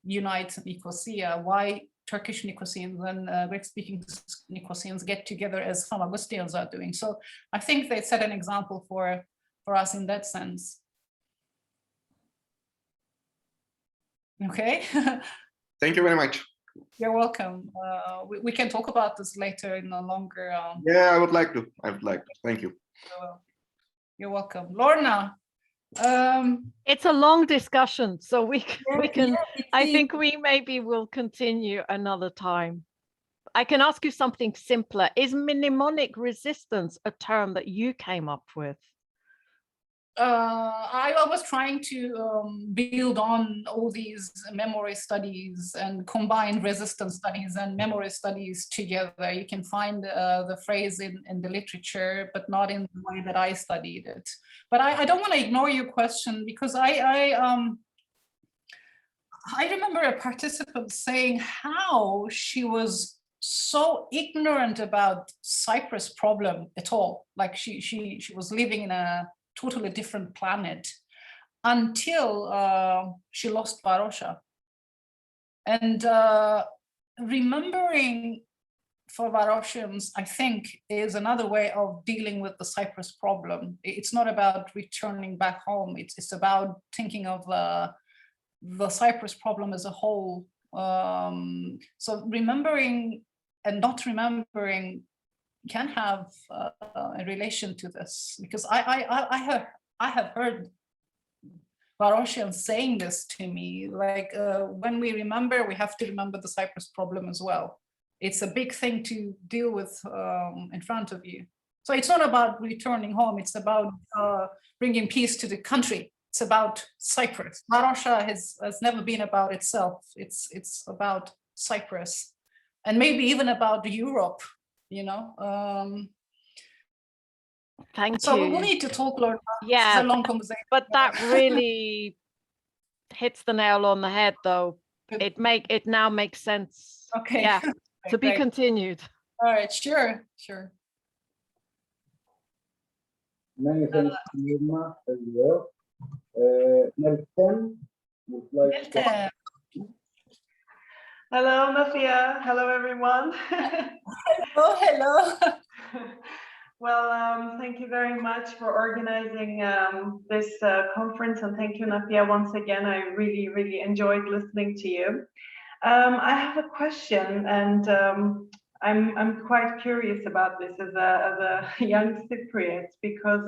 unite Nicosia? Why Turkish Nicosians and Greek-speaking Nicosians get together as Famagustians are doing? So I think they set an example for us in that sense. Okay. Thank you very much. You're welcome. We can talk about this later in a longer. Yeah, I would like to. Thank you. You're welcome, Lorna. It's a long discussion, so we can. Yeah, I think we maybe will continue another time. I can ask you something simpler. Is mnemonic resistance a term that you came up with? I was trying to build on all these memory studies and combine resistance studies and memory studies together. You can find the phrase in the literature, but not in the way that I studied it. But I don't want to ignore your question, because I remember a participant saying how she was so ignorant about Cyprus problem at all. Like she was living in a totally different planet until she lost Varosha. And remembering for Varoshians, I think, is another way of dealing with the Cyprus problem. It's not about returning back home. It's about thinking of the Cyprus problem as a whole. So remembering and not remembering can have a relation to this, because I have heard Varoshians saying this to me, like when we remember, we have to remember the Cyprus problem as well. It's a big thing to deal with in front of you. So it's not about returning home, it's about bringing peace to the country. It's about Cyprus. Varosha has never been about itself. It's about Cyprus, and maybe even about Europe. You know, thank you. So we'll need to talk, Lord. Yeah, it's a long conversation. But that really hits the nail on the head, though. It now makes sense. Okay. Yeah. To be Great. Continued. All right. Sure. Many thanks to Irma as well. Nelson would like to. Hello, Nafia. Hello, everyone. Hello. Well, thank you very much for organizing this conference, and thank you, Nafia, once again. I really, really enjoyed listening to you. I have a question, and I'm quite curious about this as a young Cypriot, because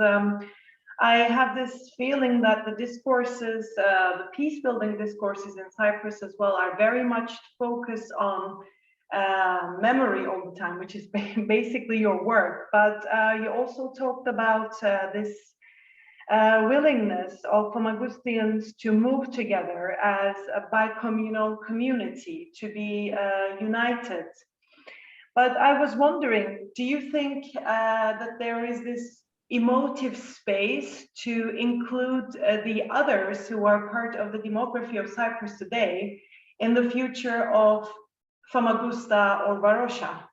I have this feeling that the discourses, the peace-building discourses in Cyprus as well, are very much focused on memory all the time, which is basically your work. But you also talked about this willingness of Famagustians to move together as a bi-communal community, to be united. But I was wondering, do you think that there is this emotive space to include the others who are part of the demography of Cyprus today in the future of Famagusta or Varosha?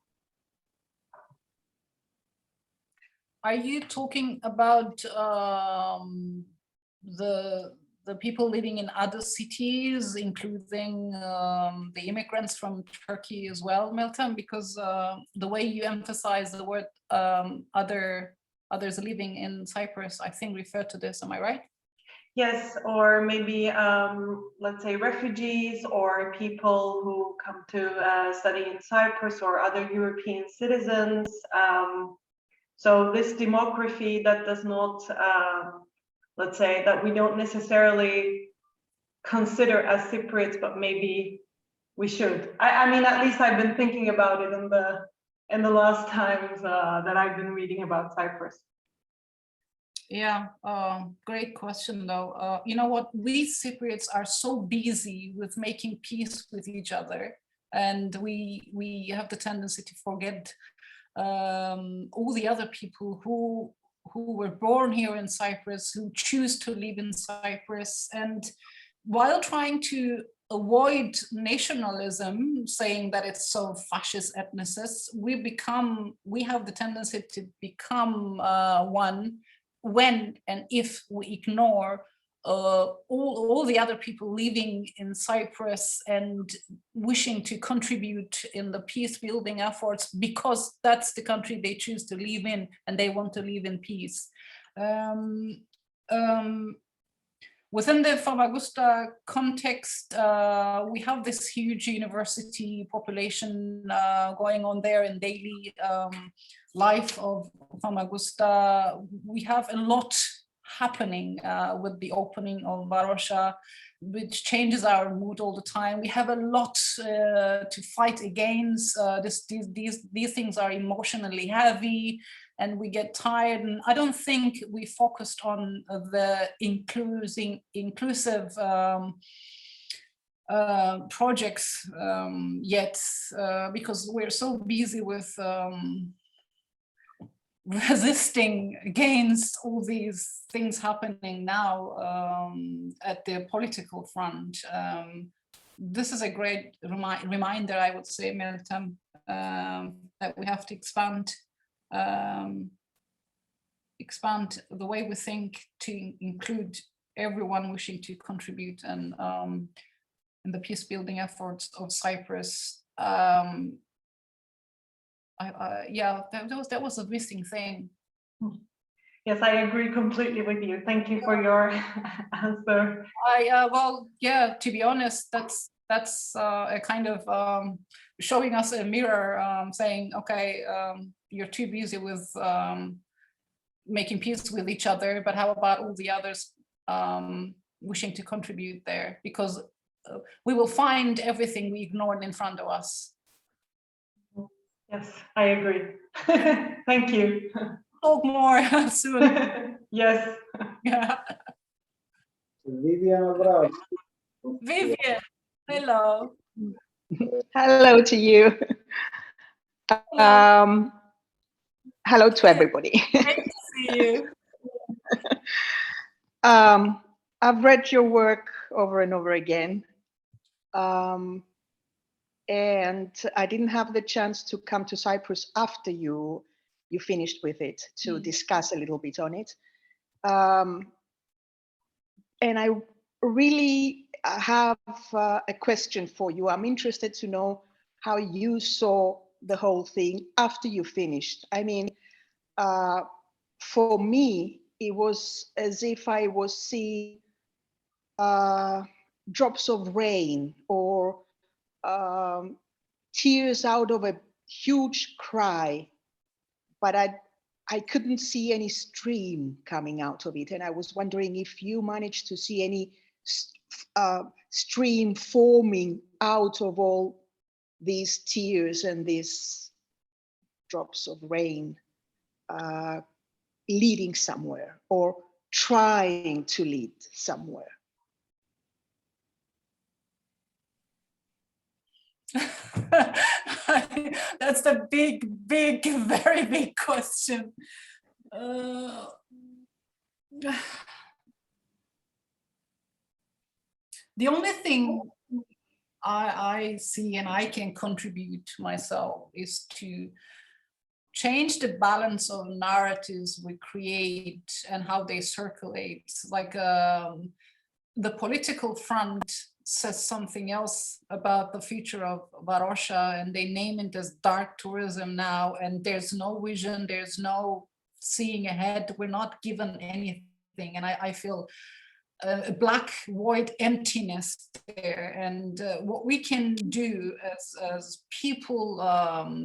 Are you talking about the people living in other cities, including the immigrants from Turkey as well, Milton? Because the way you emphasize the word others living in Cyprus, I think refer to this. Am I right? Yes, or maybe let's say refugees or people who come to study in Cyprus, or other European citizens. So this demography that does not, let's say, that we don't necessarily consider as Cypriots, but maybe we should. I mean, at least I've been thinking about it in the last times that I've been reading about Cyprus. Yeah, great question though. You know what, we Cypriots are so busy with making peace with each other, and we have the tendency to forget all the other people who were born here in Cyprus, who choose to live in Cyprus, and while trying to avoid nationalism, saying that it's so fascist ethnicist, we have the tendency to become one when and if we ignore all the other people living in Cyprus and wishing to contribute in the peace building efforts, because that's the country they choose to live in and they want to live in peace. Within the Famagusta context, we have this huge university population going on there in daily life of Famagusta. We have a lot happening with the opening of Varosha, which changes our mood all the time. We have a lot to fight against. These things are emotionally heavy, and we get tired. And I don't think we focused on the inclusive projects yet, because we're so busy with resisting against all these things happening now at the political front. This is a great reminder, I would say, Meltem, that we have to expand the way we think to include everyone wishing to contribute and in the peace building efforts of Cyprus. Yeah, that was a missing thing. Yes, I agree completely with you. Thank you for your answer. Well, yeah, to be honest, that's a kind of showing us a mirror, saying, okay, you're too busy with making peace with each other, but how about all the others wishing to contribute there? Because we will find everything we ignored in front of us. Yes, I agree. Thank you. Talk more soon. Yes. Yeah. Vivian, Vivian, hello. Hello to you. Hello to everybody. Great to see you. I've read your work over and over again. And I didn't have the chance to come to Cyprus after you finished with it to discuss a little bit on it. And I really have a question for you. I'm interested to know how you saw the whole thing after you finished. I mean, for me, it was as if I was seeing drops of rain or tears out of a huge cry, but I couldn't see any stream coming out of it. And I was wondering if you managed to see any stream forming out of all these tears and these drops of rain, leading somewhere or trying to lead somewhere. That's the big, very big question. The only thing I see and I can contribute myself is to change the balance of narratives we create and how they circulate. Like the political front says something else about the future of Varosha, and they name it as dark tourism now, and there's no vision, there's no seeing ahead, we're not given anything, and I feel a black void emptiness there. And what we can do as people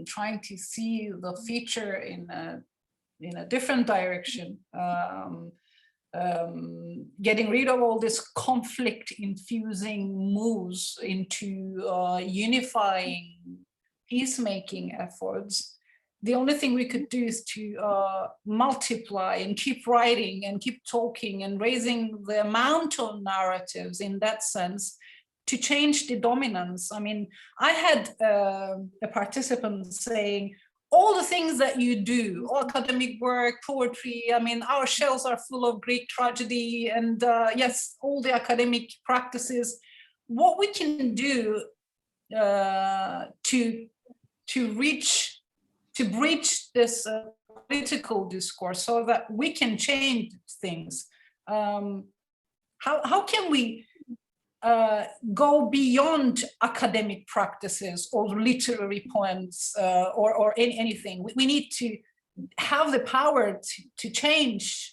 trying to see the future in a different direction, getting rid of all this conflict infusing moves into unifying peacemaking efforts, the only thing we could do is to multiply and keep writing and keep talking and raising the amount of narratives in that sense to change the dominance. I mean, I had a participant saying, all the things that you do, all academic work, poetry, I mean, our shells are full of Greek tragedy and yes, all the academic practices. What we can do to breach this political discourse so that we can change things. How can we go beyond academic practices or literary poems or anything? We need to have the power to change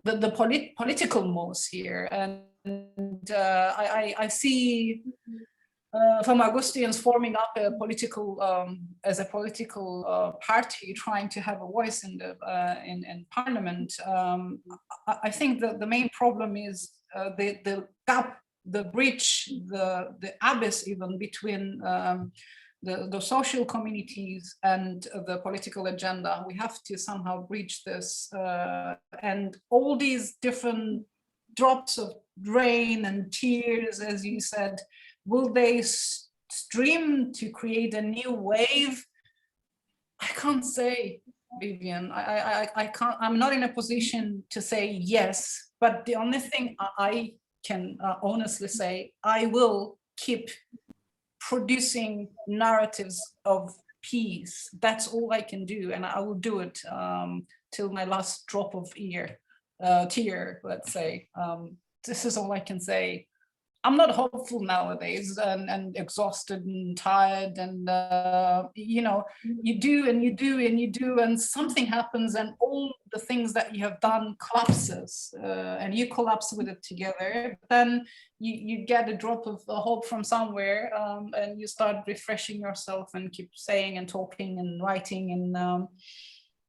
the political moves here. And I see Famagustians forming up a political, as a political party, trying to have a voice in the in parliament. I think that the main problem is the gap, the breach, the abyss even between the social communities and the political agenda. We have to somehow breach this, and all these different drops of rain and tears, as you said, will they stream to create a new wave? I can't say, Vivian. I can't. I'm not in a position to say yes. But the only thing I can honestly say, I will keep producing narratives of peace. That's all I can do, and I will do it till my last drop of tear. Let's say. This is all I can say. I'm not hopeful nowadays, and exhausted and tired, and you know, you do and you do and you do, and something happens, and all the things that you have done collapses, and you collapse with it together. Then you get a drop of hope from somewhere, and you start refreshing yourself and keep saying and talking and writing, and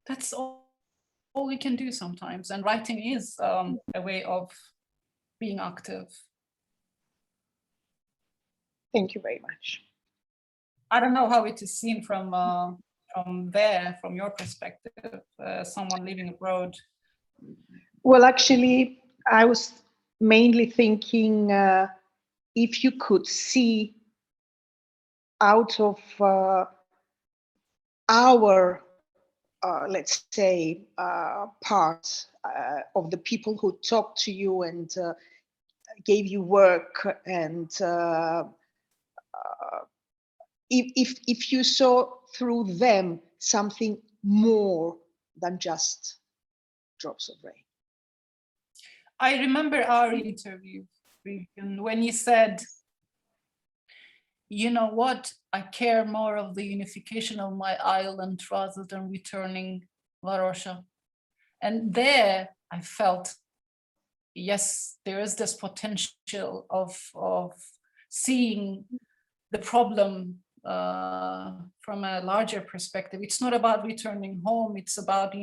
that's all we can do sometimes. And writing is a way of being active. Thank you very much. I don't know how it is seen from there, from your perspective, someone living abroad. Well, actually, I was mainly thinking if you could see out of our, let's say, part of the people who talked to you and gave you work, and if you saw through them something more than just drops of rain. I remember our interview when you said, you know what, I care more of the unification of my island rather than returning Varosha. And there I felt, yes, there is this potential of seeing the problem from a larger perspective. It's not about returning home, it's about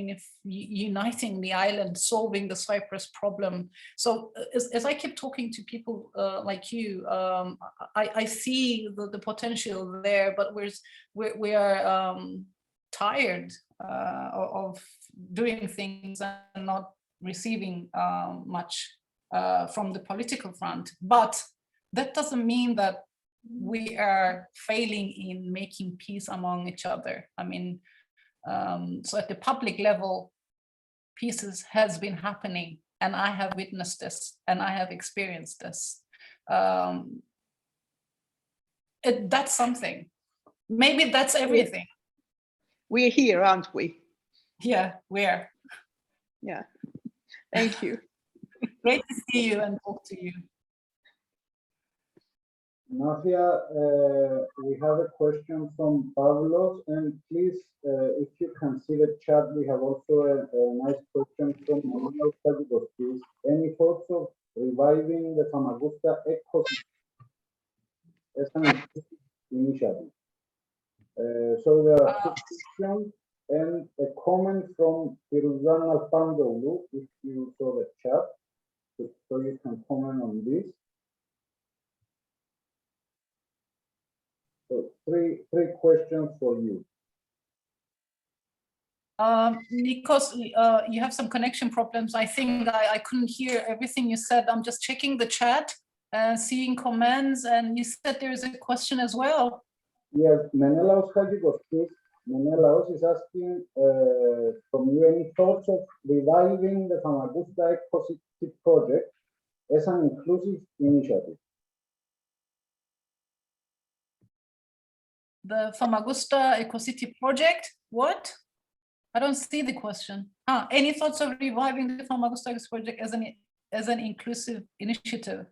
uniting the island, solving the Cyprus problem. So as I keep talking to people like you, I see the potential there, but we are tired of doing things and not receiving much from the political front. But that doesn't mean that we are failing in making peace among each other. I mean, so at the public level, peace has been happening, and I have witnessed this, and I have experienced this. That's something. Maybe that's everything. We're here, aren't we? Yeah, we are. Yeah. Thank you. Great to see you and talk to you. Nafia, we have a question from Pavlos, and please, if you can see the chat, we have also a nice question from Manuel. Any thoughts of reviving the Famagusta ecosystem as an initiative? So there are two questions. and a comment from Firuzan Alpandoglu, if you saw the chat, so you can comment on this. So three questions for you. Nikos, you have some connection problems. I think I couldn't hear everything you said. I'm just checking the chat, seeing comments, and you said there is a question as well. Yes, Menelaos Hagikostis. Menelaos is asking from you any thoughts of reviving the Famagusta Ecocity project as an inclusive initiative. The Famagusta Ecocity project, what? I don't see the question. Any thoughts of reviving the Famagusta project as an inclusive initiative?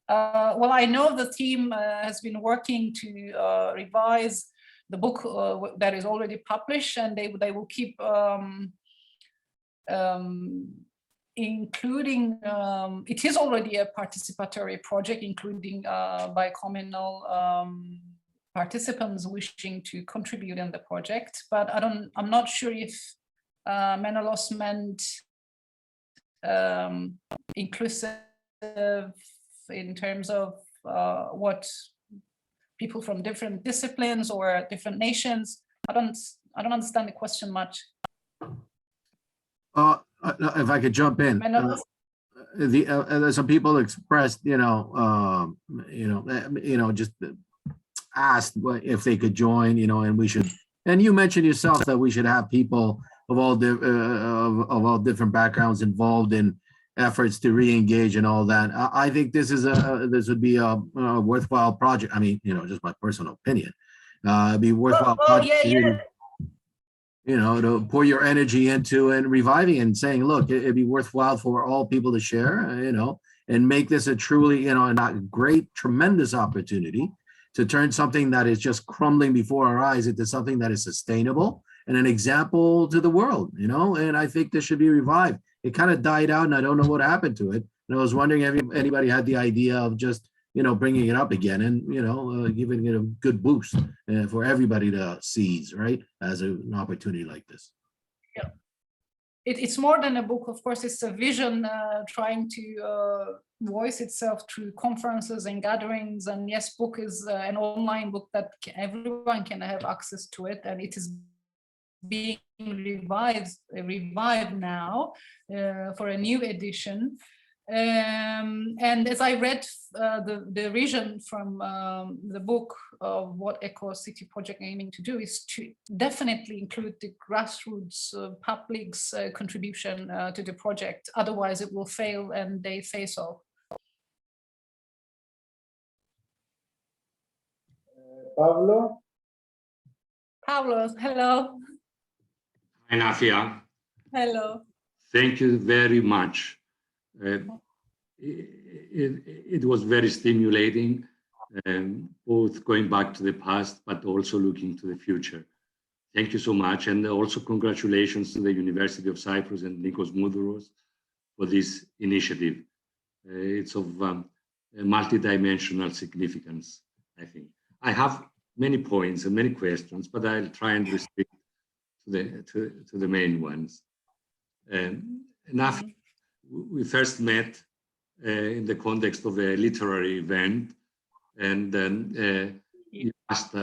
Well, I know the team has been working to revise the book that is already published, and they will keep including, it is already a participatory project, including bi-communal participants wishing to contribute in the project, but I'm not sure if Menelaos meant inclusive in terms of what people from different disciplines or different nations. I don't understand the question much. If I could jump in, some people expressed, just asked if they could join, and we should. And you mentioned yourself that we should have people of all different backgrounds involved in efforts to re-engage and all that. I think this would be a worthwhile project. I mean, just my personal opinion. It'd be worthwhile project. To pour your energy into and reviving and saying, look, it'd be worthwhile for all people to share, and make this a truly, not great, tremendous opportunity to turn something that is just crumbling before our eyes into something that is sustainable and an example to the world, and I think this should be revived. It kind of died out and I don't know what happened to it. And I was wondering if anybody had the idea of just, bringing it up again and, giving it a good boost for everybody to seize, right, as an opportunity like this. Yeah. It's more than a book, of course. It's a vision trying to voice itself through conferences and gatherings. And yes, book is an online book that everyone can have access to it, and it is being revived now for a new edition. And as I read the vision from the book of what Ecocity project aiming to do is to definitely include the grassroots public's contribution to the project. Otherwise it will fail, and they say so. Pablo? Pablo, hello. Hi, Nafia. Hello. Thank you very much. It was very stimulating, both going back to the past, but also looking to the future. Thank you so much. And also congratulations to the University of Cyprus and Nikos Moudouros for this initiative. It's of multidimensional significance, I think. I have many points and many questions, but I'll try and restrict to the main ones. Nafia, we first met in the context of a literary event, and then you asked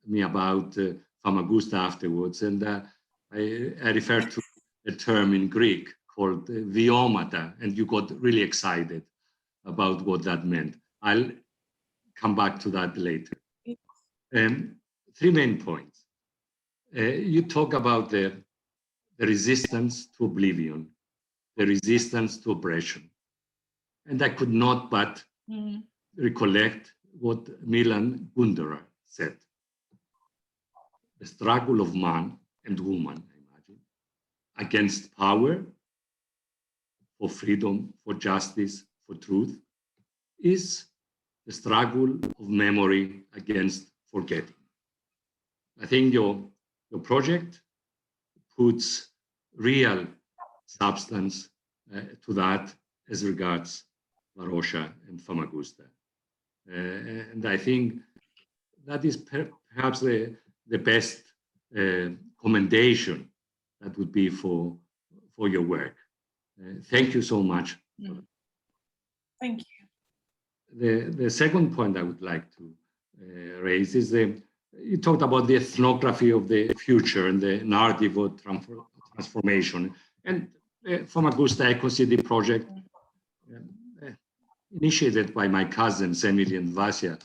me about Famagusta afterwards, and I referred to a term in Greek called viomata, and you got really excited about what that meant. I'll come back to that later. Three main points. You talk about the resistance to oblivion, the resistance to oppression. And I could not but recollect what Milan Kundera said. The struggle of man and woman, I imagine, against power, for freedom, for justice, for truth, is the struggle of memory against forgetting. I think your project puts real substance to that as regards Varosha and Famagusta. And I think that is perhaps the best commendation that would be for your work. Thank you so much. Thank you. The second point I would like to raise is you talked about the ethnography of the future and the narrative of transformation. And the Famagusta Eco City project, initiated by my cousins, Emily and Vasia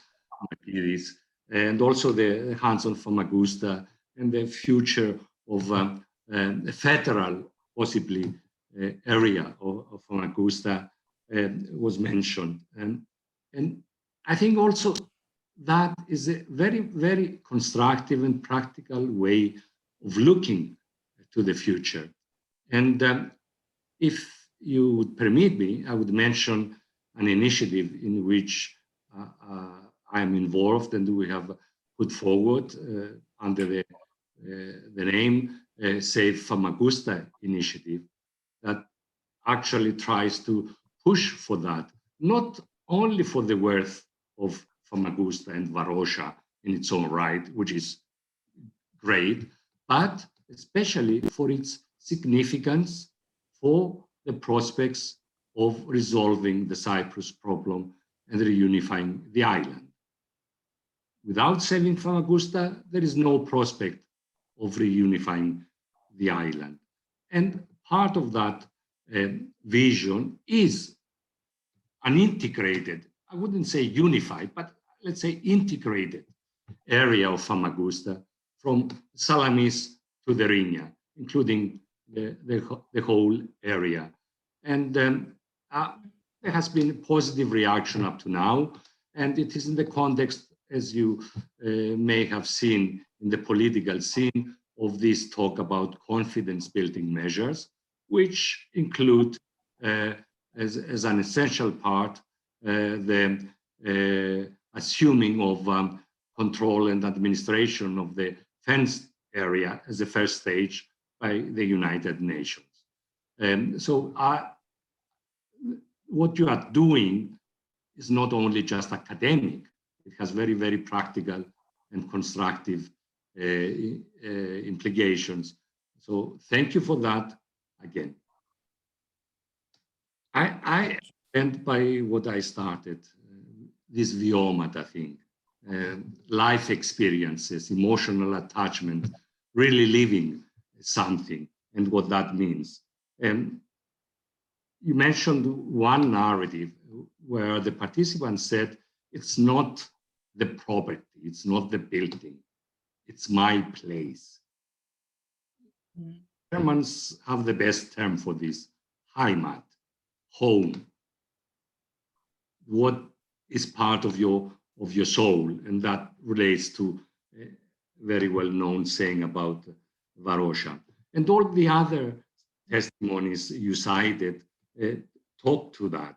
Makidis, and also the hands on Famagusta and the future of a federal, possibly, area of Famagusta was mentioned. And I think also that is a very, very constructive and practical way of looking to the future. And if you would permit me, I would mention an initiative in which I am involved and we have put forward under the name Save Famagusta initiative that actually tries to push for that, not only for the worth of Famagusta and Varosha in its own right, which is great, but especially for its significance for the prospects of resolving the Cyprus problem and reunifying the island. Without saving Famagusta, there is no prospect of reunifying the island. And part of that vision is an integrated, I wouldn't say unified, but let's say integrated area of Famagusta from Salamis to the Rinia, including the whole area. And there has been a positive reaction up to now, and it is in the context, as you may have seen in the political scene, of this talk about confidence-building measures, which include, as an essential part, the assuming of control and administration of the fenced area as a first stage by the United Nations. So what you are doing is not only just academic, it has very, very practical and constructive implications. So thank you for that again. I end by what I started, this viomata thing, life experiences, emotional attachment, really living something and what that means. And you mentioned one narrative where the participant said, it's not the property, it's not the building, it's my place. Germans have the best term for this, Heimat, home. What is part of your soul, and that relates to a very well-known saying about Varosha. And all the other testimonies you cited talk to that,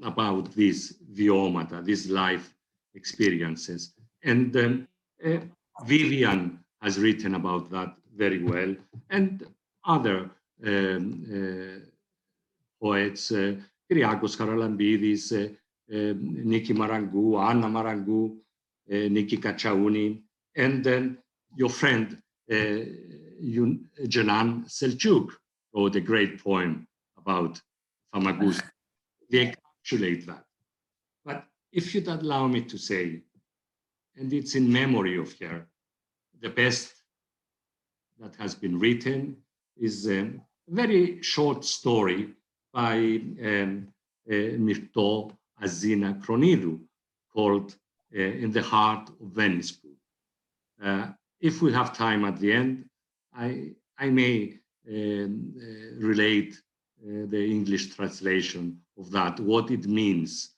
about these viomata, these life experiences. And Vivian has written about that very well, and other poets, Kyriakos Charalambidis, Niki Marangou, Anna Marangou, Niki Kachaouni, and then your friend Jenan Selçuk wrote a great poem about Famagusta. They encapsulate that. But if you'd allow me to say, and it's in memory of her, the best that has been written is a very short story by Myrto Azina Kronidou called In the Heart of Venice. If we have time at the end, I may relate the English translation of that, what it means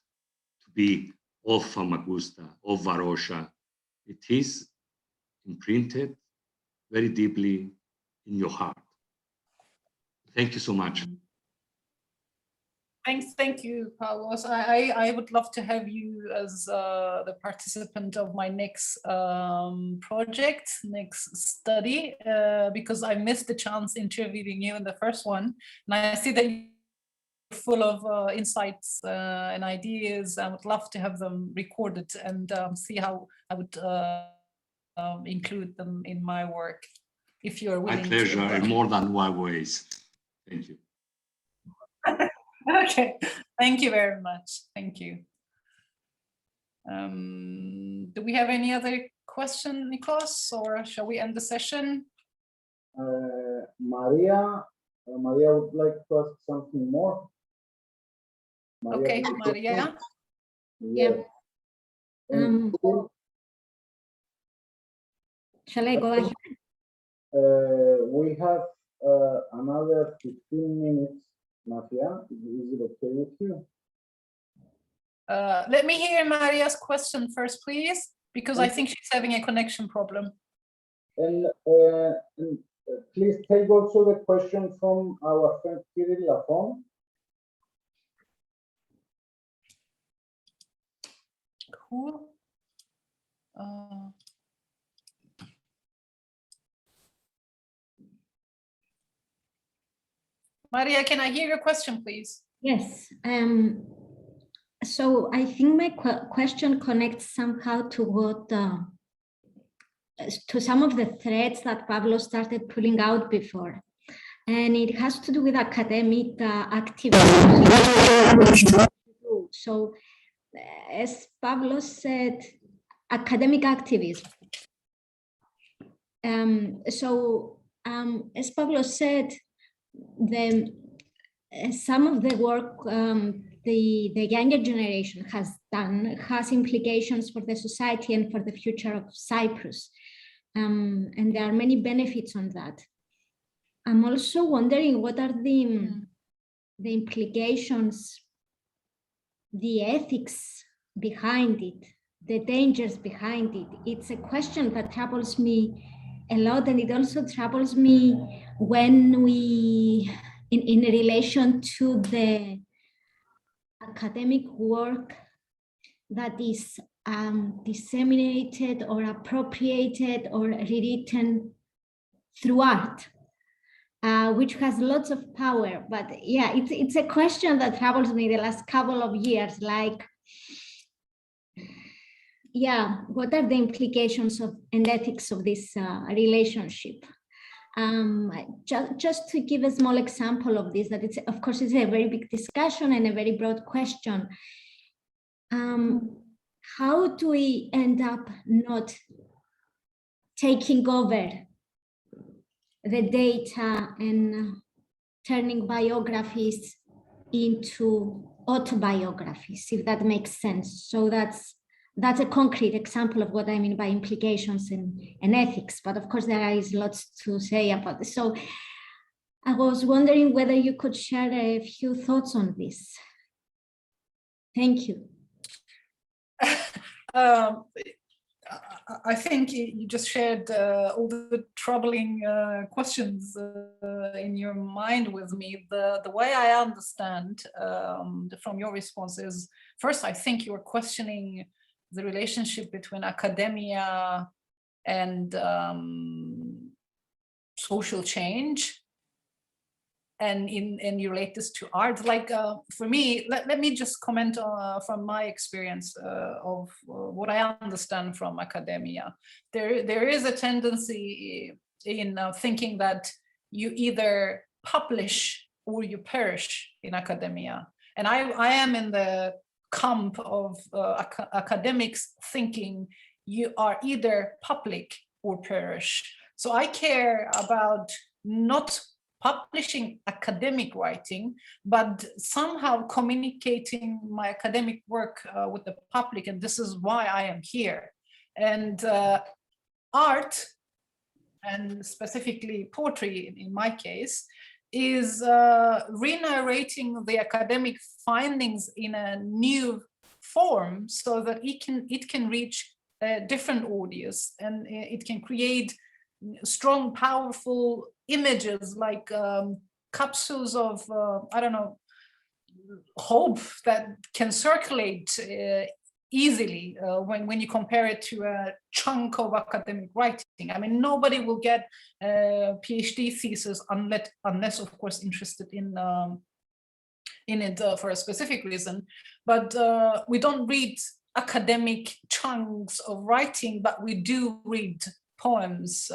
to be of Famagusta, of Varosha. It is imprinted very deeply in your heart. Thank you so much. Thank you, Pavlos. I would love to have you as the participant of my next project, next study, because I missed the chance interviewing you in the first one. And I see that you're full of insights and ideas. I would love to have them recorded and see how I would include them in my work. if you're My willing. pleasure in more than one ways. Thank you. Okay, thank you very much. Thank you. Do we have any other question, Nikos, or shall we end the session? Maria would like to ask something more. Okay, Maria. Yeah. Shall I go ahead? We have another 15 minutes, Nafia. Is it okay with you? Let me hear Maria's question first, please, because I think she's having a connection problem. And please take also the question from our friend Kirill Lafon. Cool. Maria, can I hear your question, please? Yes. So I think my question connects somehow to what to some of the threads that Pablo started pulling out before, and it has to do with academic activism. So, as Pablo said, academic activism. As Pablo said, some of the work the younger generation has done has implications for the society and for the future of Cyprus. And there are many benefits on that. I'm also wondering what are the implications, the ethics behind it, the dangers behind it. It's a question that troubles me a lot, and it also troubles me when we, in relation to the academic work that is disseminated or appropriated or rewritten through art, which has lots of power. But yeah, it's a question that troubles me the last couple of years, like, yeah, what are the implications of and ethics of this relationship? Just to give a small example of this, that it's, of course, it's a very big discussion and a very broad question. How do we end up not taking over the data and turning biographies into autobiographies, if that makes sense? So that's a concrete example of what I mean by implications and ethics. But of course, there is lots to say about this. So I was wondering whether you could share a few thoughts on this. Thank you. I think you just shared all the troubling questions in your mind with me. The way I understand from your responses, first, I think you're questioning the relationship between academia and social change, and you relate this to art. Like for me, let me just comment from my experience of what I understand from academia. There is a tendency in thinking that you either publish or you perish in academia, and I am in the camp of academics thinking you are either public or perish. So I care about not publishing academic writing, but somehow communicating my academic work with the public, and this is why I am here. And art, and specifically poetry in my case, is re-narrating the academic findings in a new form so that it can reach a different audience, and it can create strong, powerful images like capsules of, I don't know, hope that can circulate easily when you compare it to a chunk of academic writing. I mean, nobody will get a PhD thesis unless of course, interested in it for a specific reason. But we don't read academic chunks of writing, but we do read poems.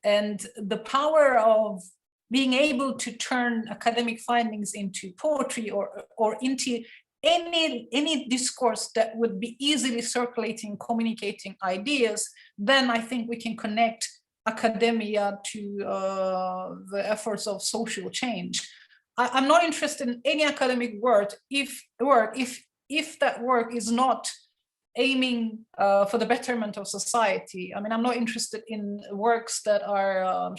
And the power of being able to turn academic findings into poetry or into any discourse that would be easily circulating, communicating ideas, then I think we can connect academia to the efforts of social change. I'm not interested in any academic work if that work is not aiming for the betterment of society. I mean, I'm not interested in works that are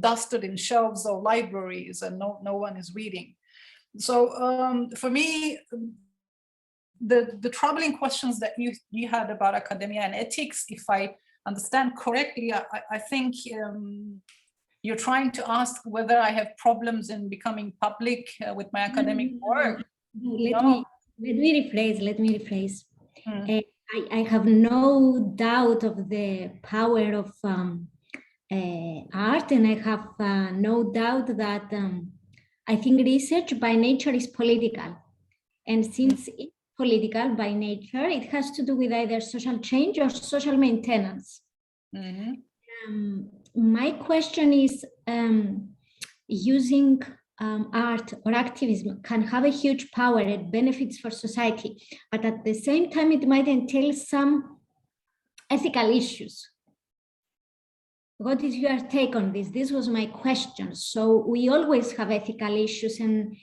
dusted in shelves of libraries and no one is reading. So for me, the troubling questions that you had about academia and ethics, if I understand correctly, I think you're trying to ask whether I have problems in becoming public with my academic work. Let me rephrase. I have no doubt of the power of art, and I have no doubt that I think research by nature is political. And since it's political by nature, it has to do with either social change or social maintenance. My question is, using art or activism can have a huge power and benefits for society, but at the same time, it might entail some ethical issues. What is your take on this? This was my question. So we always have ethical issues and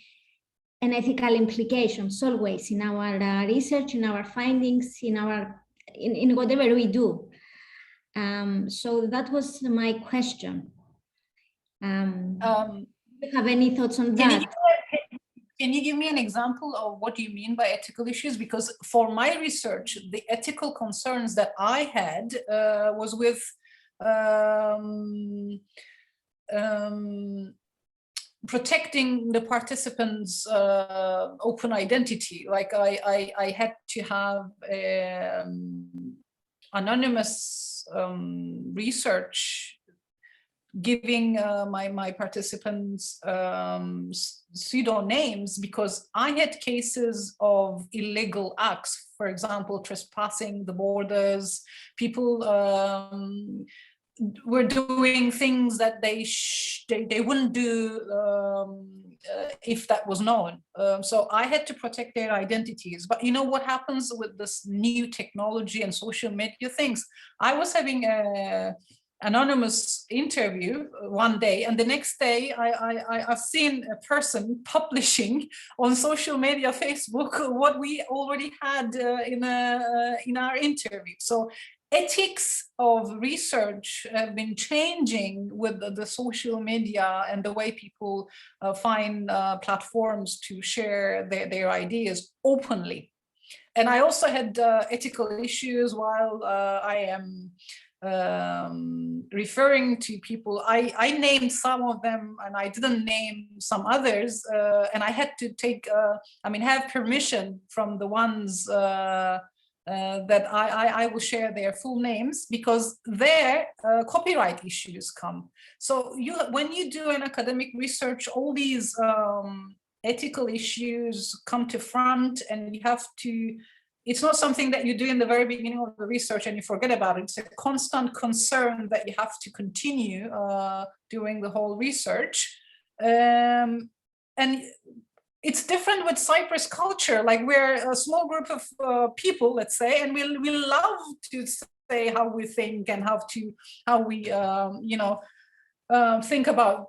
ethical implications, always in our research, in our findings, in whatever we do. So that was my question. Do you have any thoughts on that? Can you give me an example of what you mean by ethical issues? Because for my research, the ethical concerns that I had was with protecting the participants' open identity. Like I had to have anonymous research giving my participants pseudonames, because I had cases of illegal acts, for example, trespassing the borders. People were doing things that they wouldn't do if that was known. So I had to protect their identities. But you know what happens with this new technology and social media things? I was having a anonymous interview one day, and the next day I've seen a person publishing on social media, Facebook, what we already had in our interview. So ethics of research have been changing with the social media and the way people find platforms to share their ideas openly. And I also had ethical issues while I am referring to people. I named some of them and I didn't name some others, and I had to take have permission from the ones that I will share their full names, because their copyright issues come. So when you do an academic research, all these ethical issues come to front, and you have to, it's not something that you do in the very beginning of the research and you forget about it. It's a constant concern that you have to continue doing the whole research. And it's different with Cyprus culture. Like, we're a small group of people, let's say, and we love to say how we think and how we think about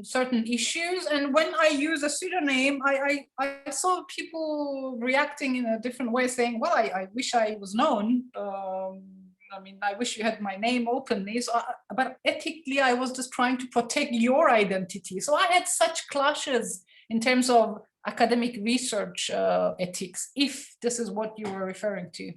certain issues. And when I use a pseudonym, I saw people reacting in a different way, saying, well, I wish I was known. I wish you had my name openly. So but ethically, I was just trying to protect your identity. So I had such clashes in terms of academic research ethics, if this is what you were referring to.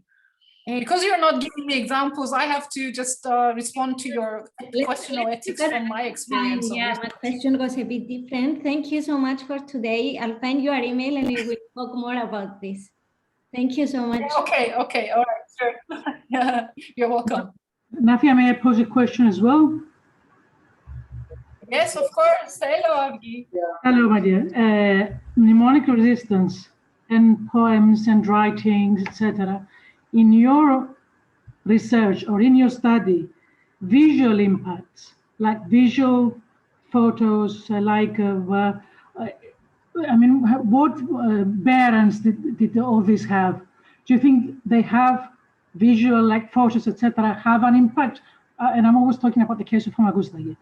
Because you're not giving me examples, I have to just respond to your question of ethics from my experience. Yeah, my question was a bit different. Thank you so much for today. I'll find your email and we will talk more about this. Thank you so much. Okay, all right, sure. You're welcome. Nafia, may I pose a question as well? Yes, of course. Hello, Avgi. Hello, my dear. Mnemonic resistance and poems and writings, etc. In your research or in your study, visual impacts like visual photos, I mean, what bearings did all this have? Do you think they have visual, like photos, etc., have an impact? And I'm always talking about the case of Famagusta here.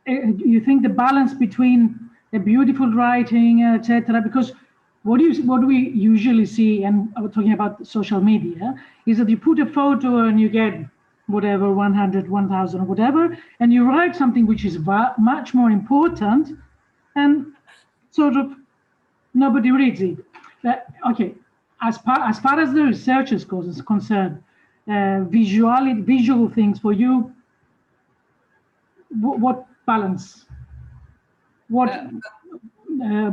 You think the balance between a beautiful writing, etc., because what do we usually see, and I'm talking about social media, is that you put a photo and you get whatever, 100, 1,000, or whatever, and you write something which is much more important, and sort of nobody reads it. Okay, as far as the research is concerned, visual things for you, what balance, what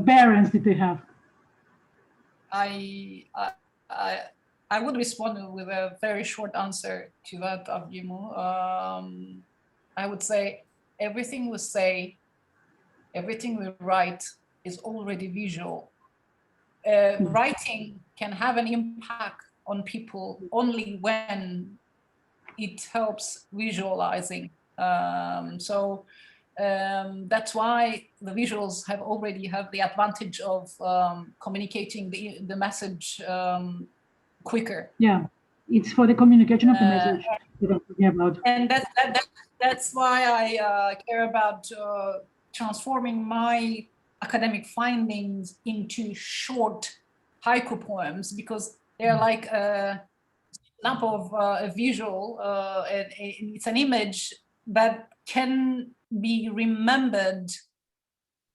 bearings did they have? I would respond with a very short answer to that, Avgimu. I would say everything we say, everything we write is already visual. Writing can have an impact on people only when it helps visualizing. That's why the visuals already have the advantage of communicating the message quicker. Yeah, it's for the communication of the message that I'm talking about. And that's why I care about transforming my academic findings into short haiku poems, because they're like a snap of a visual, and it's an image that can be remembered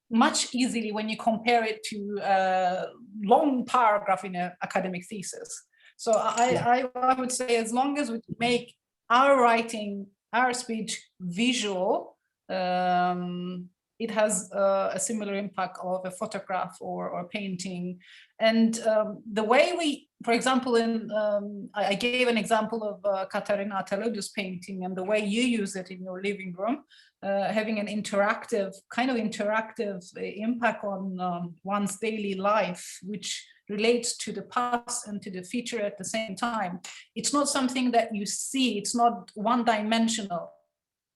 much easily when you compare it to a long paragraph in an academic thesis. So I would say, as long as we make our writing, our speech visual, it has a similar impact of a photograph or painting. And the way we, for example, I gave an example of Katerina Ateloudou's painting, and the way you use it in your living room, having an interactive impact on one's daily life, which relates to the past and to the future at the same time. It's not something that you see, it's not one-dimensional.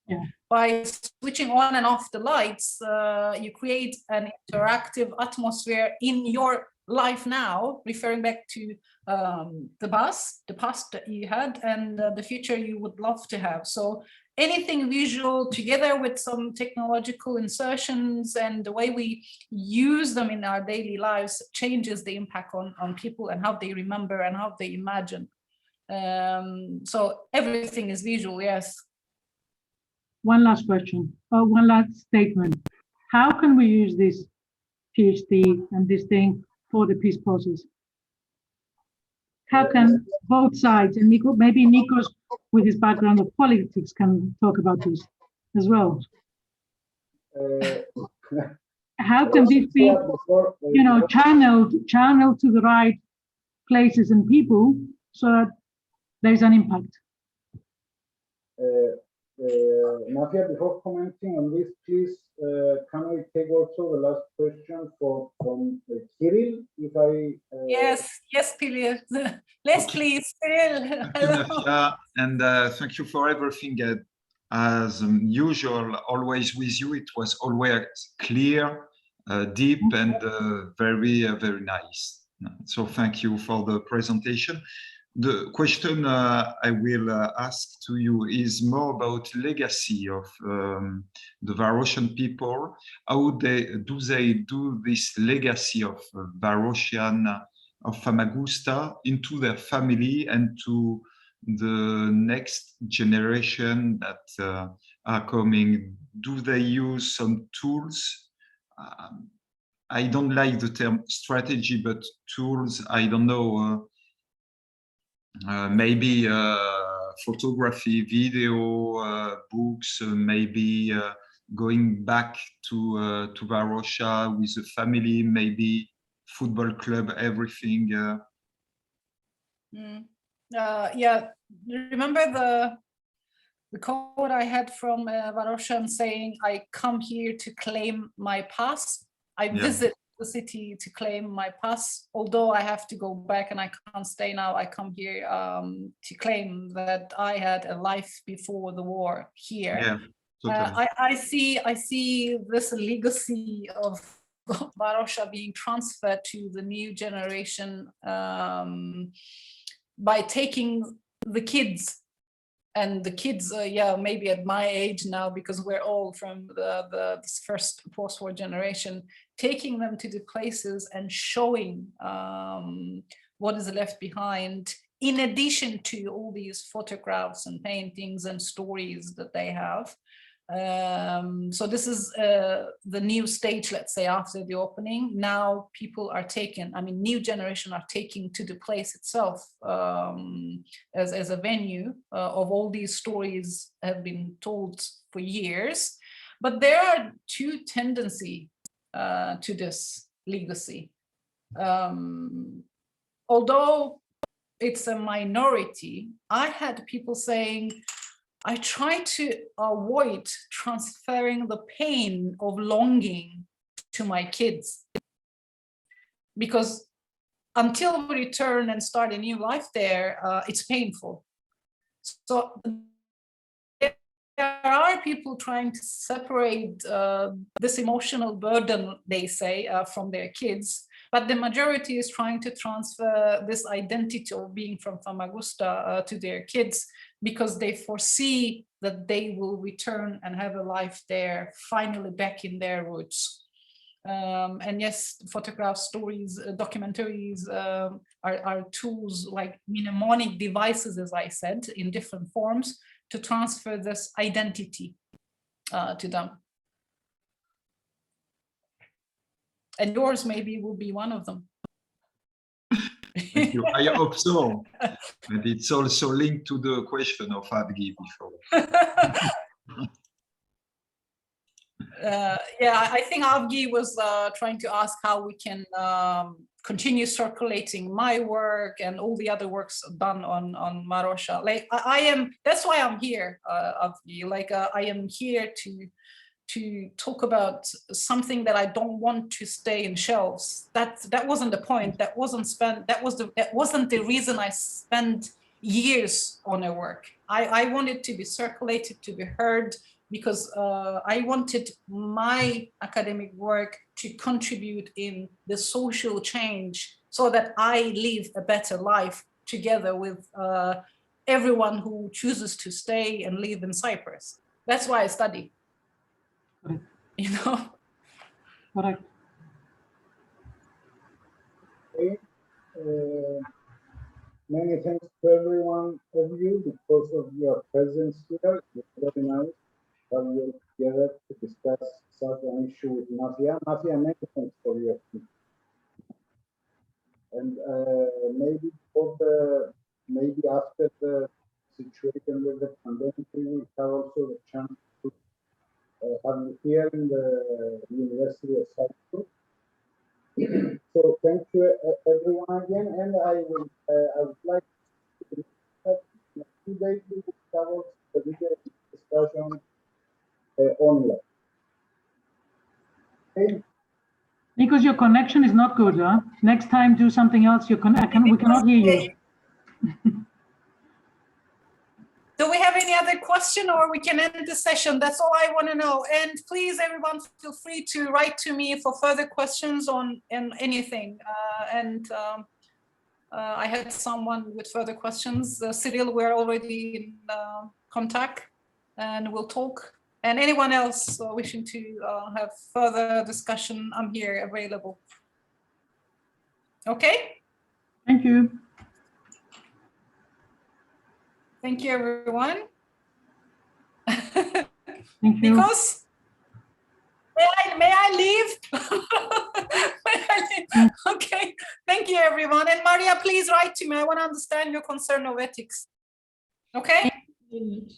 Yeah. By switching on and off the lights, you create an interactive atmosphere in your life now, referring back to the past that you had, and the future you would love to have. So anything visual, together with some technological insertions and the way we use them in our daily lives, changes the impact on people and how they remember and how they imagine. So everything is visual, yes. One last question, one last statement. How can we use this PhD and this thing for the peace process? How can both sides, and maybe Nikos, with his background of politics, can talk about this as well? How can this be, channeled to the right places and people so that there's an impact? Nafia, before commenting on this, please, can we take also the last question from Kirill? If Yes, Kirill. Please, Kirill. Nafia, and thank you for everything. As usual, always with you, it was always clear, deep, and very, very nice. So thank you for the presentation. The question I will ask to you is more about legacy of the Varoshian people. How do they do this legacy of Varoshian, of Famagusta, into their family and to the next generation that are coming? Do they use some tools? I don't like the term strategy, but tools, I don't know, maybe photography, video, books, maybe going back to Varosha with the family, maybe football club, everything. Yeah, remember the quote I had from Varoshian saying, "I come here to claim my past. I visit the city to claim my pass, although I have to go back and I can't stay now. I come here to claim that I had a life before the war here. Yeah, totally. I see this legacy of Varosha being transferred to the new generation by taking the kids. And the kids, yeah, maybe at my age now, because we're all from the first post-war generation, taking them to the places and showing what is left behind, in addition to all these photographs and paintings and stories that they have. So this is the new stage, let's say, after the opening. Now people are taken, I mean, new generation are taking to the place itself as a venue of all these stories have been told for years. But there are two tendencies to this legacy. Although it's a minority, I had people saying, I try to avoid transferring the pain of longing to my kids, because until we return and start a new life there, it's painful. So there are people trying to separate this emotional burden, they say, from their kids, but the majority is trying to transfer this identity of being from Famagusta to their kids, because they foresee that they will return and have a life there, finally back in their roots. And yes, photographs, stories, documentaries are tools like mnemonic devices, as I said, in different forms to transfer this identity to them. And yours maybe will be one of them. Thank you. I hope so. And it's also linked to the question of Avgi before. Yeah, I think Avgi was trying to ask how we can continue circulating my work and all the other works done on Varosha. Like I am, that's why I'm here, Avgi. Like I am here to talk about something that I don't want to stay in shelves. That wasn't the point. That wasn't the reason I spent years on a work. I wanted to be circulated, to be heard, because I wanted my academic work to contribute in the social change so that I live a better life together with everyone who chooses to stay and live in Cyprus. That's why I study. Correct. You know? Correct. Okay. Many thanks to everyone of you because of your presence here. It's very nice to have you together to discuss such an issue with Nafia. Nafia, many thanks for your time. And maybe after the situation with the pandemic, we will have also the chance to have you here in the University of Cyprus. So thank you everyone again, and I would like to in a few days we will cover the video discussion online. Okay. Because your connection is not good, huh? Next time do something else. We cannot hear you. Do we have any other question, or we can end the session? That's all I want to know. And please, everyone, feel free to write to me for further questions on anything. I had someone with further questions. Cyril, we're already in contact, and we'll talk. And anyone else wishing to have further discussion, I'm here available. Okay? Thank you. Thank you, everyone. Thank you. Because may I leave? May I leave? Okay. Thank you, everyone. And Maria, please write to me. I want to understand your concern of ethics. Okay? Thank you very much.